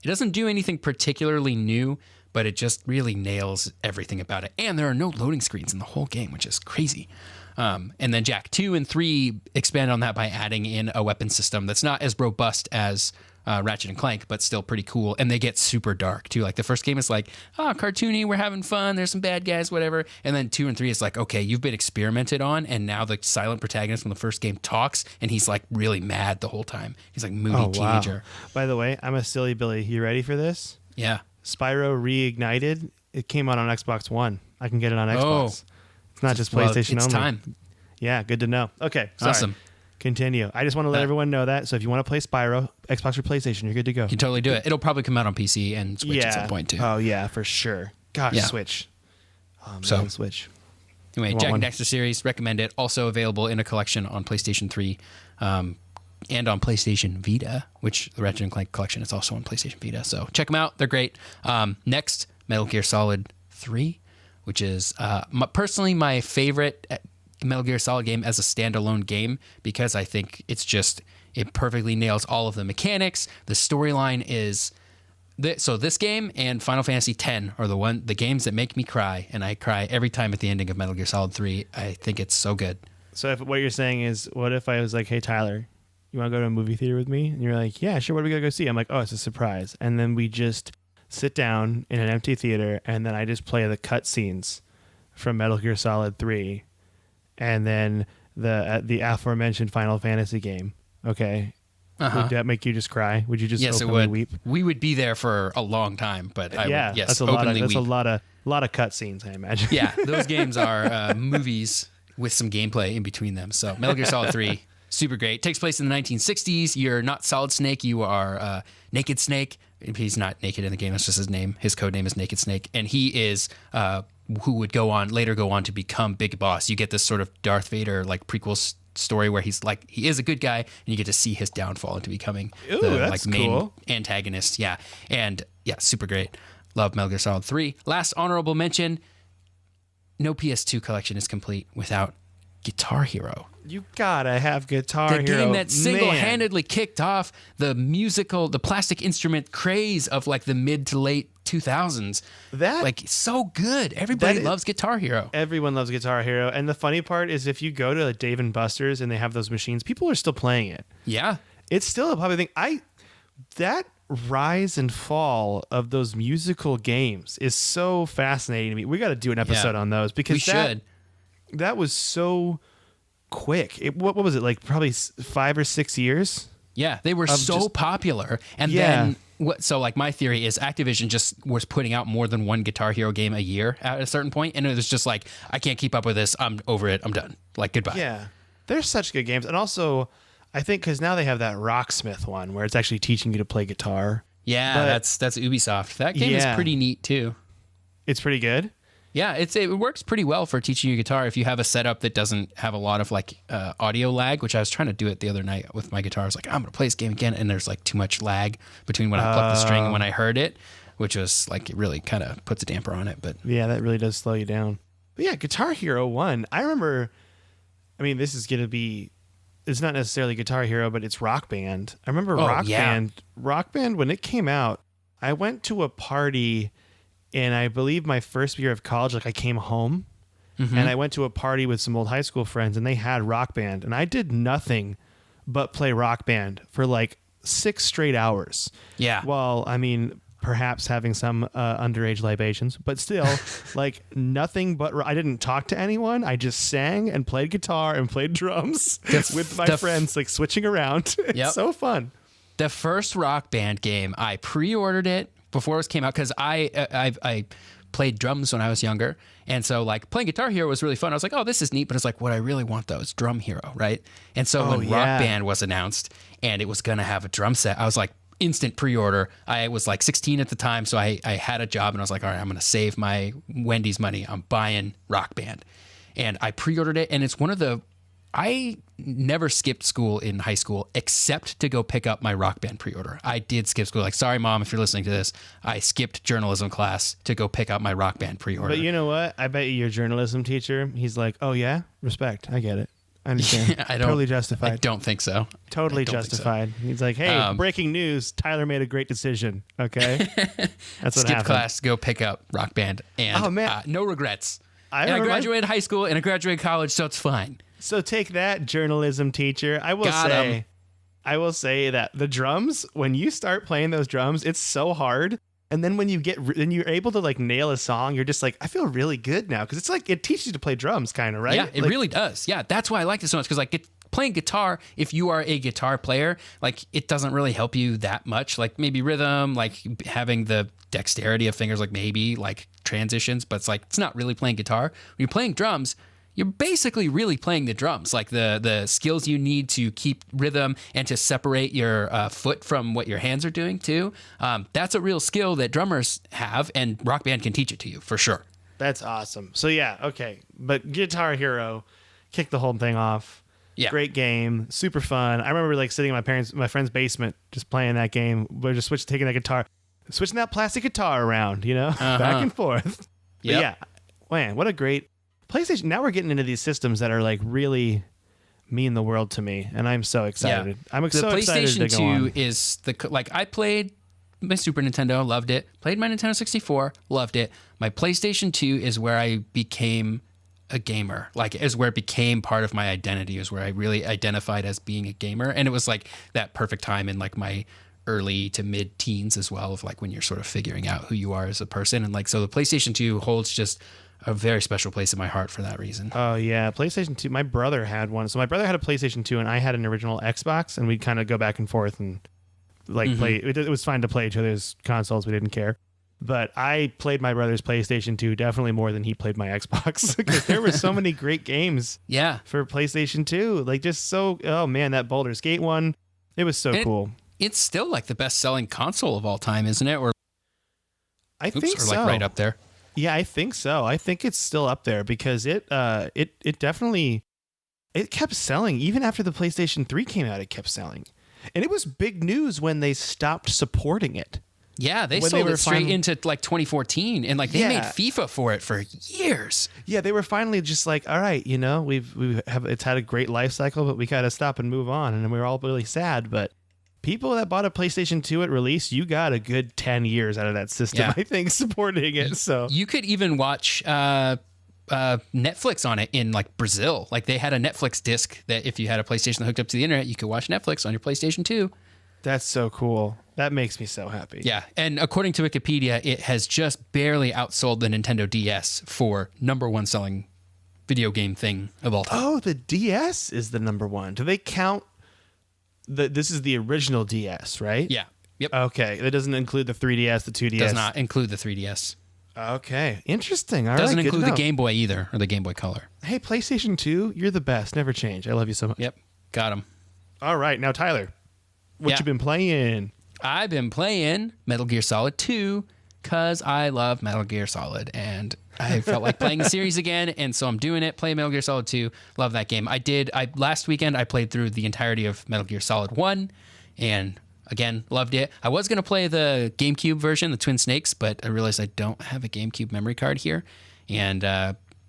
S2: doesn't do anything particularly new, but it just really nails everything about it. And there are no loading screens in the whole game, which is crazy. And then Jak 2 and 3 expand on that by adding in a weapon system that's not as robust as Ratchet and Clank, but still pretty cool. And they get super dark too. Like the first game is like, cartoony, we're having fun, there's some bad guys, whatever. And then 2 and 3 is like, okay, you've been experimented on, and now the silent protagonist from the first game talks, and he's like really mad the whole time. He's like moody teenager.
S1: Wow. By the way, I'm a silly Billy. You ready for this?
S2: Yeah.
S1: Spyro Reignited. It came out on Xbox One. I can get it on Xbox. It's not just PlayStation
S2: it's
S1: only.
S2: Time.
S1: Yeah, good to know. Okay, sorry.
S2: Awesome.
S1: Continue. I just want to let everyone know that. So if you want to play Spyro, Xbox or PlayStation, you're good to go.
S2: You can totally do it. It'll probably come out on PC and Switch at some point too.
S1: Oh yeah, for sure. Gosh, Switch. Oh man, Switch.
S2: Anyway, Jak and Daxter series, recommend it. Also available in a collection on PlayStation 3 and on PlayStation Vita, which the Ratchet and Clank collection is also on PlayStation Vita. So check them out. They're great. Next, Metal Gear Solid 3, which is personally my favorite Metal Gear Solid game as a standalone game, because I think it perfectly nails all of the mechanics. The storyline is so this game and Final Fantasy X are the games that make me cry, and I cry every time at the ending of Metal Gear Solid 3. I think it's so good.
S1: So what you're saying is, what if I was like, hey Tyler, you want to go to a movie theater with me? And you're like, yeah, sure. What are we gonna go see? I'm like, oh, it's a surprise. And then we just sit down in an empty theater, and then I just play the cutscenes from Metal Gear Solid 3. And then the aforementioned Final Fantasy game. Okay. Would that make you just cry? Would you just openly weep?
S2: We would be there for a long time, but I would, yes,
S1: that's a
S2: openly
S1: lot of
S2: weep.
S1: a lot of cutscenes, I imagine.
S2: Yeah, those games are movies with some gameplay in between them. So Metal Gear Solid 3, super great. Takes place in the 1960s. You're not Solid Snake. You are Naked Snake. He's not naked in the game. That's just his name. His code name is Naked Snake. And he is who would later go on to become Big Boss. You get this sort of Darth Vader like prequel story where he's like, he is a good guy, and you get to see his downfall into becoming the like main antagonist. Yeah. And yeah, super great. Love Metal Gear Solid 3. Last honorable mention, no PS2 collection is complete without Guitar Hero.
S1: You gotta have Guitar Hero.
S2: The game that single-handedly kicked off the plastic instrument craze of like the mid to late 2000s. That like so good. Everybody loves Guitar Hero.
S1: Everyone loves Guitar Hero. And the funny part is if you go to like Dave & Buster's and they have those machines, people are still playing it.
S2: Yeah.
S1: It's still a popular thing. That rise and fall of those musical games is so fascinating to me. We got to do an episode on those because that was so quick. What was it, like probably 5 or 6 years?
S2: Yeah, they were so popular. And then so like my theory is Activision just was putting out more than one Guitar Hero game a year at a certain point, and it was just like, I can't keep up with this. I'm over it. I'm done. Like, goodbye.
S1: Yeah, they're such good games. And also, I think because now they have that Rocksmith one where it's actually teaching you to play guitar.
S2: Yeah, that's Ubisoft. That game is pretty neat too.
S1: It's pretty good.
S2: Yeah, it works pretty well for teaching you guitar if you have a setup that doesn't have a lot of like audio lag, which I was trying to do it the other night with my guitar. I was like, I'm going to play this game again, and there's like too much lag between when I plucked the string and when I heard it, which was like, it really kind of puts a damper on it. But
S1: yeah, that really does slow you down. But yeah, Guitar Hero 1, I remember, I mean, this is going to be, it's not necessarily Guitar Hero, but it's Rock Band. I remember Rock Band, when it came out, I went to a party in, I believe, my first year of college. Like, I came home and I went to a party with some old high school friends, and they had Rock Band, and I did nothing but play Rock Band for like 6 straight hours. Yeah. Well, I mean, perhaps having some underage libations, but still, like, nothing but I didn't talk to anyone. I just sang and played guitar and played drums with my friends, like switching around. It's so fun.
S2: The first Rock Band game, I pre-ordered it before it came out because I played drums when I was younger, and so like playing Guitar Hero was really fun. I was like, oh, this is neat, but it's like, what I really want though is Drum Hero, right? And so when Rock Band was announced and it was gonna have a drum set, I was like, instant pre-order. I was like 16 at the time, so I had a job, and I was like, all right, I'm gonna save my Wendy's money. I'm buying Rock Band, and I pre-ordered it, and it's one of the I never skipped school in high school except to go pick up my Rock Band pre-order. I did skip school. Like, sorry, Mom, if you're listening to this, I skipped journalism class to go pick up my Rock Band pre-order.
S1: But you know what? I bet you your journalism teacher, he's like, oh, yeah? Respect. I get it. I understand. Totally justified.
S2: I don't think so.
S1: Totally justified. So. He's like, hey, breaking news. Tyler made a great decision. Okay? That's what
S2: Skip
S1: happened.
S2: Class, go pick up Rock Band. And no regrets. I graduated high school and I graduated college, so it's fine.
S1: So take that, journalism teacher. I will say that the drums, when you start playing those drums, it's so hard. And then when you're able to like nail a song, you're just like, I feel really good now. Cause it's like, it teaches you to play drums kind of, right?
S2: Yeah, it really does. Yeah. That's why I like it so much. Cause like playing guitar, if you are a guitar player, like it doesn't really help you that much. Like maybe rhythm, like having the dexterity of fingers, like maybe like transitions, but it's like, it's not really playing guitar. When you're playing drums, you're basically really playing the drums, like the skills you need to keep rhythm and to separate your foot from what your hands are doing too. That's a real skill that drummers have, and Rock Band can teach it to you for sure.
S1: That's awesome. So yeah, okay. But Guitar Hero kicked the whole thing off. Yeah. Great game, super fun. I remember like sitting in my friend's basement just playing that game. We're just taking that guitar, switching that plastic guitar around, back and forth. Yeah. Man, what a great PlayStation. Now we're getting into these systems that are like really mean the world to me, and I'm so excited. Yeah. I'm so excited to go on.
S2: The PlayStation 2 is I played my Super Nintendo, loved it. Played my Nintendo 64, loved it. My PlayStation 2 is where I became a gamer. Like, is where it became part of my identity, is where I really identified as being a gamer. And it was like that perfect time in like my early to mid teens as well, of like when you're sort of figuring out who you are as a person. And like, so the PlayStation 2 holds just a very special place in my heart for that reason.
S1: Oh yeah, PlayStation 2. My brother had one. So my brother had a PlayStation 2 and I had an original Xbox, and we'd kind of go back and forth and like play. It was fine to play each other's consoles. We didn't care. But I played my brother's PlayStation 2 definitely more than he played my Xbox because there were so many great games for PlayStation 2. Like oh man, that Baldur's Gate one, it was so cool.
S2: It's still like the best-selling console of all time, isn't it? Or
S1: I think so.
S2: Like right up there.
S1: Yeah, I think so. I think it's still up there because it definitely kept selling even after the PlayStation 3 came out. It kept selling, and it was big news when they stopped supporting it.
S2: Yeah, they sold it straight into like 2014, and like they made FIFA for it for years.
S1: Yeah, they were finally just like, all right, it's had a great life cycle, but we gotta stop and move on, and we were all really sad. But people that bought a PlayStation 2 at release, you got a good 10 years out of that system, I think, supporting it. So
S2: you could even watch Netflix on it in like Brazil. Like they had a Netflix disc that if you had a PlayStation hooked up to the internet, you could watch Netflix on your PlayStation 2.
S1: That's so cool. That makes me so happy.
S2: Yeah, and according to Wikipedia, it has just barely outsold the Nintendo DS for number one selling video game thing of all time.
S1: Oh, the DS is the number one. Do they count this is the original DS, right?
S2: Yeah. Yep.
S1: Okay. That doesn't include the 3DS, the 2DS.
S2: Does not include the 3DS.
S1: Okay. Interesting. All right.
S2: Doesn't include the Game Boy either, or the Game Boy Color.
S1: Hey, PlayStation 2, you're the best. Never change. I love you so much.
S2: Yep. Got him.
S1: All right. Now, Tyler, what you been playing?
S2: I've been playing Metal Gear Solid 2 because I love Metal Gear Solid, and I felt like playing the series again, and so I'm doing it. Playing Metal Gear Solid 2. Love that game. Last weekend, I played through the entirety of Metal Gear Solid 1, and again, loved it. I was going to play the GameCube version, the Twin Snakes, but I realized I don't have a GameCube memory card here, and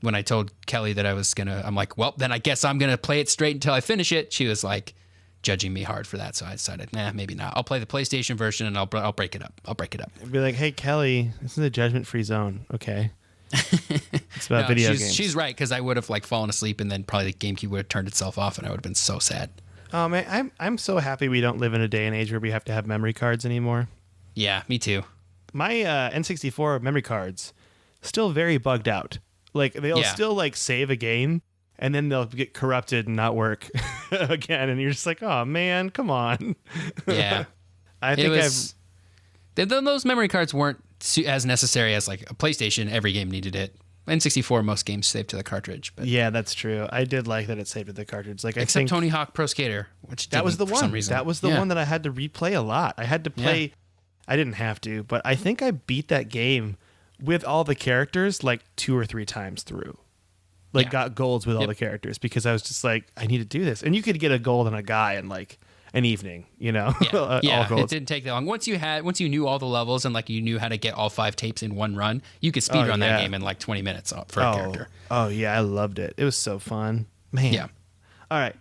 S2: when I told Kelly that I'm like, well, then I guess I'm going to play it straight until I finish it. She was like, judging me hard for that, so I decided, maybe not. I'll play the PlayStation version and I'll break it up.
S1: I'd be like, hey, Kelly, this is a judgment-free zone, okay? It's about video games.
S2: She's right, because I would have like fallen asleep and then probably the GameCube would have turned itself off and I would have been so sad.
S1: Oh man, I'm so happy we don't live in a day and age where we have to have memory cards anymore.
S2: Yeah, me too.
S1: My N64 memory cards still very bugged out. Like they'll still like save a game, and then they'll get corrupted and not work again. And you're just like, oh, man, come on.
S2: Yeah.
S1: I think
S2: those memory cards weren't as necessary as like a PlayStation. Every game needed it. N64, most games saved to the cartridge. But
S1: yeah, that's true. I did like that it saved to the cartridge. Like
S2: Except Tony Hawk Pro Skater, which
S1: that was the
S2: for
S1: one.
S2: Some reason.
S1: That was the one that I had to replay a lot. I had to play. Yeah. I didn't have to, but I think I beat that game with all the characters like 2 or 3 times through. Got golds with all the characters because I was just like, I need to do this. And you could get a gold on a guy in like an evening,
S2: Yeah, all it didn't take that long. Once you knew all the levels and like you knew how to get all 5 tapes in one run, you could speedrun that game in like 20 minutes for a character.
S1: Oh yeah, I loved it. It was so fun, man. Yeah. All right.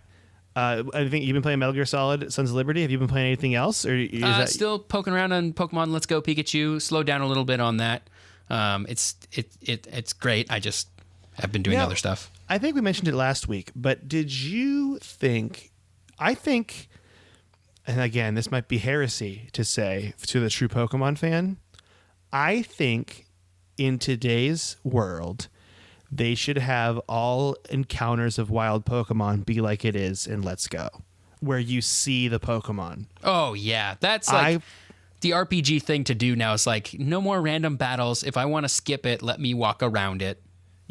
S1: I think you've been playing Metal Gear Solid: Sons of Liberty. Have you been playing anything else, or is that
S2: still poking around on Pokemon Let's Go Pikachu? Slowed down a little bit on that. It's great. I just have been doing other stuff.
S1: I think we mentioned it last week, but did you think? I think, and again, this might be heresy to say to the true Pokemon fan. I think in today's world, they should have all encounters of wild Pokemon be like it is in Let's Go, where you see the Pokemon.
S2: Oh yeah, that's like the RPG thing to do now. Is like no more random battles. If I want to skip it, let me walk around it.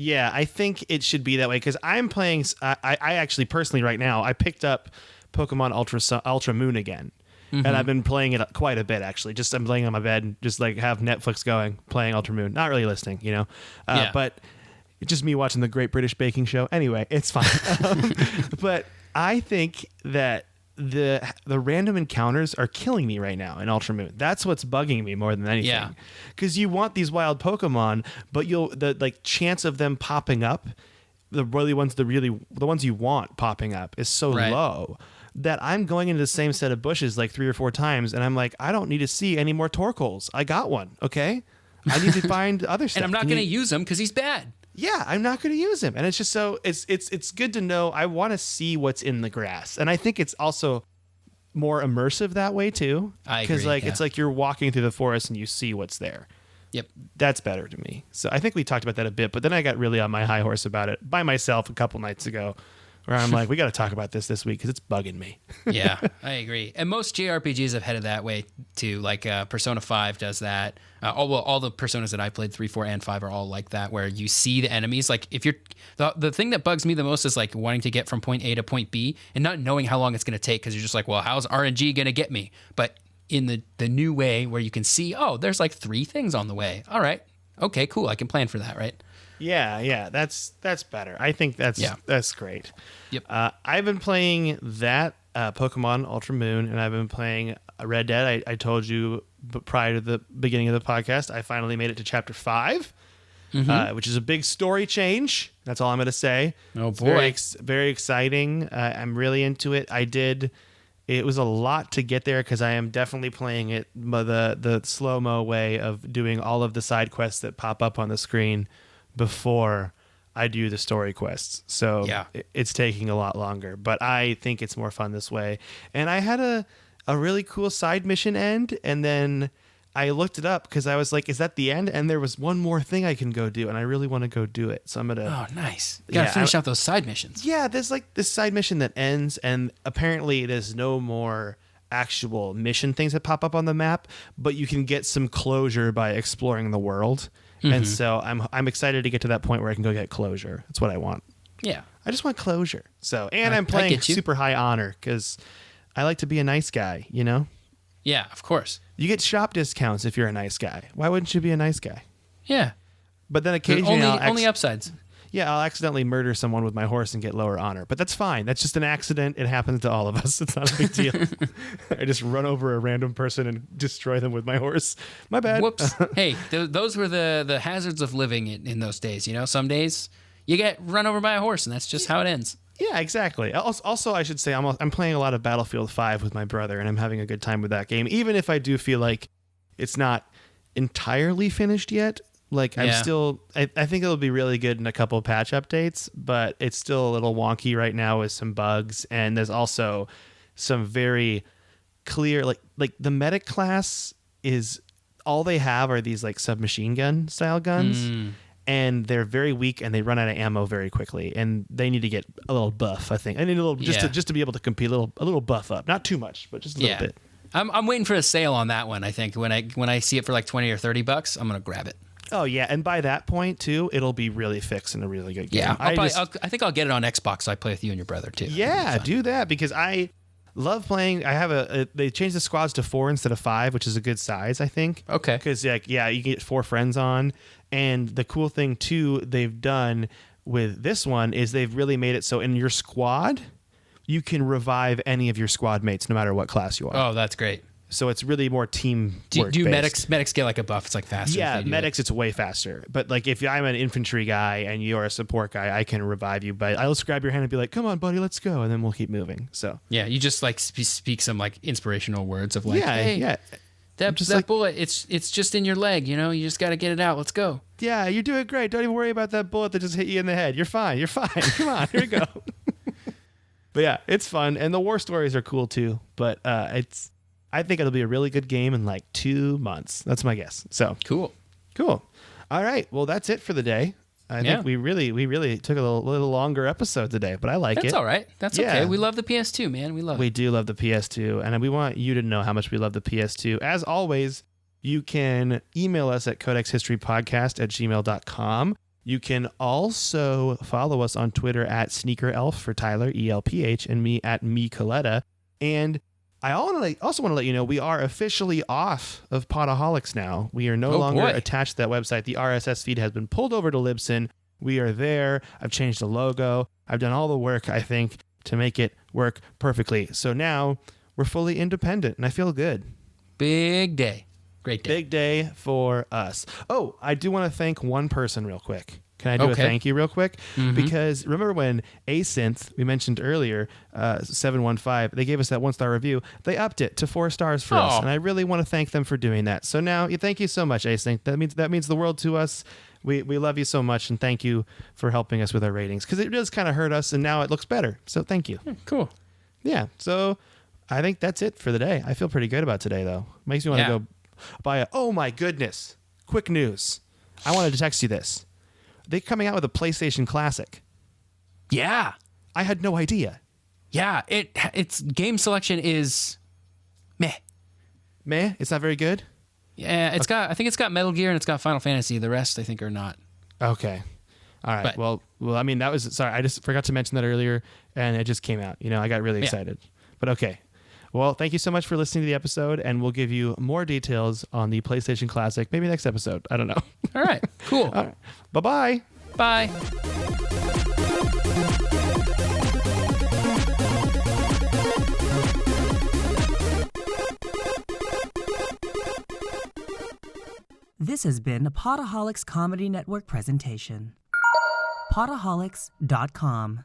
S1: Yeah, I think it should be that way because I'm playing. I actually personally right now I picked up Pokemon Ultra Moon again, and I've been playing it quite a bit actually. Just I'm laying on my bed, just like have Netflix going, playing Ultra Moon. Not really listening, but it's just me watching the Great British Baking Show. Anyway, it's fine. But I think that the random encounters are killing me right now in Ultra Moon. That's what's bugging me more than anything. Yeah. Because you want these wild Pokemon, but the chance of them popping up, the ones you want popping up is so low that I'm going into the same set of bushes like 3 or 4 times, and I'm like, I don't need to see any more Torkoals. I got one, okay? I need to find other stuff.
S2: And I'm not going to use him because he's bad.
S1: Yeah, I'm not going to use him. And it's just so it's good to know. I want to see what's in the grass. And I think it's also more immersive that way too.
S2: I agree.
S1: Because it's like you're walking through the forest and you see what's there.
S2: Yep.
S1: That's better to me. So I think we talked about that a bit, but then I got really on my high horse about it by myself a couple nights ago where I'm like, we got to talk about this week because it's bugging me.
S2: Yeah, I agree. And most JRPGs have headed that way too. Like Persona 5 does that. All the Personas that I played, 3, 4, and 5 are all like that, where you see the enemies. Like if you're the thing that bugs me the most is like wanting to get from point A to point B and not knowing how long it's going to take because you're just like, well, how's RNG going to get me? But in the new way where you can see, oh, there's like 3 things on the way. All right, okay, cool. I can plan for that, right?
S1: Yeah, that's better. I think that's great.
S2: Yep.
S1: I've been playing that Pokemon Ultra Moon, and I've been playing Red Dead. I told you prior to the beginning of the podcast, I finally made it to Chapter 5, which is a big story change. That's all I'm going to say.
S2: Oh,
S1: it's
S2: boy.
S1: very exciting. I'm really into it. It was a lot to get there because I am definitely playing it the slow-mo way of doing all of the side quests that pop up on the screen before I do the story quests. So it's taking a lot longer, but I think it's more fun this way. And I had a really cool side mission end, and then I looked it up because I was like, is that the end? And there was one more thing I can go do, and I really want to go do it. So I'm going to...
S2: Oh, nice. You got to finish out those side missions.
S1: Yeah, there's like this side mission that ends, and apparently there's no more actual mission things that pop up on the map, but you can get some closure by exploring the world. And so I'm excited to get to that point where I can go get closure. That's what I want.
S2: Yeah.
S1: I just want closure. So, and I'm playing super high honor because I like to be a nice guy, you know?
S2: Yeah, of course.
S1: You get shop discounts if you're a nice guy. Why wouldn't you be a nice guy?
S2: Yeah.
S1: But then occasionally
S2: only upsides.
S1: Yeah, I'll accidentally murder someone with my horse and get lower honor. But that's fine. That's just an accident. It happens to all of us. It's not a big deal. I just run over a random person and destroy them with my horse. My bad.
S2: Whoops. Hey, those were the hazards of living in those days. You know, some days you get run over by a horse, and that's just how it ends.
S1: Yeah, exactly. Also, I should say I'm playing a lot of Battlefield 5 with my brother, and I'm having a good time with that game, even if I do feel like it's not entirely finished yet. Like I'm still, I think it'll be really good in a couple of patch updates, but it's still a little wonky right now with some bugs. And there's also some very clear, like the medic class is all they have are these like submachine gun style guns, and they're very weak and they run out of ammo very quickly. And they need to get a little buff. I think I need a little just to be able to compete a little buff up, not too much, but just a little bit.
S2: I'm waiting for a sale on that one. I think when I see it for like $20 or $30, I'm gonna grab it.
S1: Oh, yeah, and by that point, too, it'll be really fixed and a really good game.
S2: Yeah, I think I'll get it on Xbox so I play with you and your brother, too.
S1: Yeah, do that, because I love playing. I have they changed the squads to 4 instead of 5, which is a good size, I think.
S2: Okay.
S1: Because, you can get 4 friends on, and the cool thing, too, they've done with this one is they've really made it so in your squad, you can revive any of your squad mates no matter what class you are.
S2: Oh, that's great.
S1: So it's really more team work
S2: do
S1: based.
S2: medics get like a buff? It's like faster.
S1: Yeah, medics it's way faster. But like if I'm an infantry guy and you're a support guy, I can revive you. But I'll just grab your hand and be like, "Come on, buddy, let's go," and then we'll keep moving. So
S2: yeah, you just like speak some like inspirational words of like,
S1: "Hey,
S2: that bullet, it's just in your leg. You know, you just got to get it out. Let's go."
S1: Yeah, you're doing great. Don't even worry about that bullet that just hit you in the head. You're fine. Come on, here we go. But yeah, it's fun, and the war stories are cool too. But I think it'll be a really good game in like 2 months. That's my guess. So
S2: cool.
S1: All right. Well, that's it for the day. I think we really took a little longer episode today, but I like it.
S2: That's all right. That's okay. We love the PS2, man. We
S1: do love the PS2, and we want you to know how much we love the PS2. As always, you can email us at codexhistorypodcast@gmail.com. You can also follow us on Twitter at SneakerElf for Tyler, ELPH, and me at MeColetta. And I also want to let you know we are officially off of Podaholics now. We are no longer attached to that website. The RSS feed has been pulled over to Libsyn. We are there. I've changed the logo. I've done all the work, I think, to make it work perfectly. So now we're fully independent, and I feel good.
S2: Big day. Great day.
S1: Big day for us. Oh, I do want to thank one person real quick. Can I do a thank you real quick? Mm-hmm. Because remember when Asynth, we mentioned earlier, 715, they gave us that 1-star review. They upped it to 4 stars for us, and I really want to thank them for doing that. So now, thank you so much, Asynth. That means the world to us. We love you so much, and thank you for helping us with our ratings, because it does kind of hurt us, and now it looks better. So thank you.
S2: Cool.
S1: Yeah. So I think that's it for the day. I feel pretty good about today, though. Makes me want to go buy oh my goodness. Quick news. I wanted to text you this. They're coming out with a PlayStation Classic.
S2: Yeah.
S1: I had no idea.
S2: Yeah, its game selection is meh.
S1: Meh? It's not very good?
S2: Yeah, I think it's got Metal Gear and it's got Final Fantasy. The rest I think are not.
S1: Okay. All right.
S2: But,
S1: well, I mean, that was, sorry, I just forgot to mention that earlier, and it just came out. I got really excited. But okay. Well, thank you so much for listening to the episode, and we'll give you more details on the PlayStation Classic, maybe next episode. I don't know.
S2: All right. Cool.
S1: All right. Bye-bye.
S2: Bye.
S3: This has been a Podaholics Comedy Network presentation. Podaholics.com